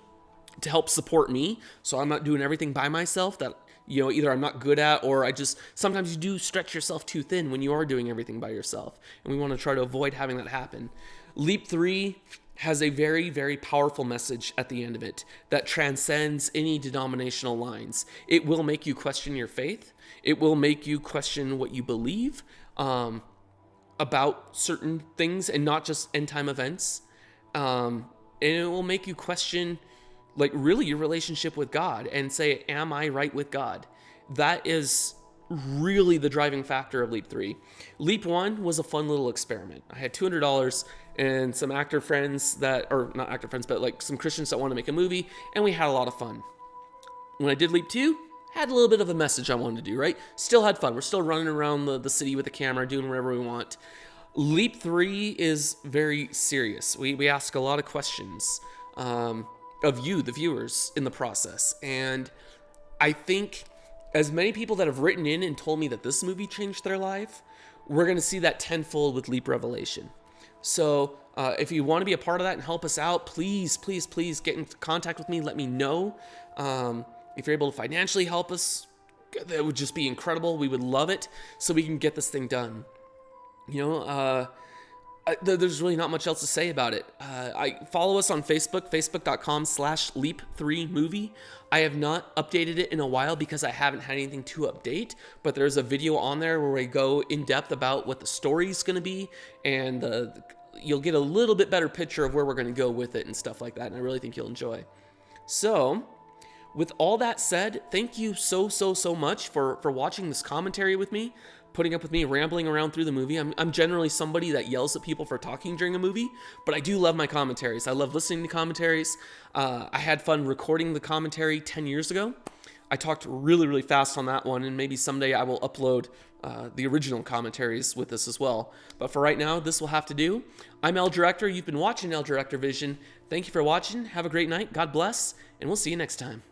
to help support me, so I'm not doing everything by myself that, you know, either I'm not good at, or sometimes you do stretch yourself too thin when you are doing everything by yourself. And we want to try to avoid having that happen. Leap 3 has a very, very powerful message at the end of it that transcends any denominational lines. It will make you question your faith. It will make you question what you believe about certain things and not just end time events. And it will make you question, like, really your relationship with God and say, am I right with God? That is really the driving factor of Leap 3. Leap 1 was a fun little experiment. I had $200 and some actor friends or not actor friends, but like some Christians that want to make a movie, and we had a lot of fun. When I did Leap 2, had a little bit of a message I wanted to do, right? Still had fun. We're still running around the city with the camera, doing whatever we want. Leap 3 is very serious. We ask a lot of questions of you, the viewers, in the process. And I think as many people that have written in and told me that this movie changed their life, we're going to see that tenfold with Leap Revelation. So if you want to be a part of that and help us out, please, please, please get in contact with me. Let me know. If you're able to financially help us, that would just be incredible. We would love it, so we can get this thing done. You know, there's really not much else to say about it. I follow us on Facebook, facebook.com/leap3movie. I have not updated it in a while because I haven't had anything to update, but there's a video on there where we go in depth about what the story's going to be, and you'll get a little bit better picture of where we're going to go with it and stuff like that, and I really think you'll enjoy. So, with all that said, thank you so much for watching this commentary with me, putting up with me rambling around through the movie. I'm generally somebody that yells at people for talking during a movie, but I do love my commentaries. I love listening to commentaries. I had fun recording the commentary 10 years ago. I talked really fast on that one, and maybe someday I will upload the original commentaries with this as well. But for right now, this will have to do. I'm El Director. You've been watching El Director Vision. Thank you for watching. Have a great night. God bless, and we'll see you next time.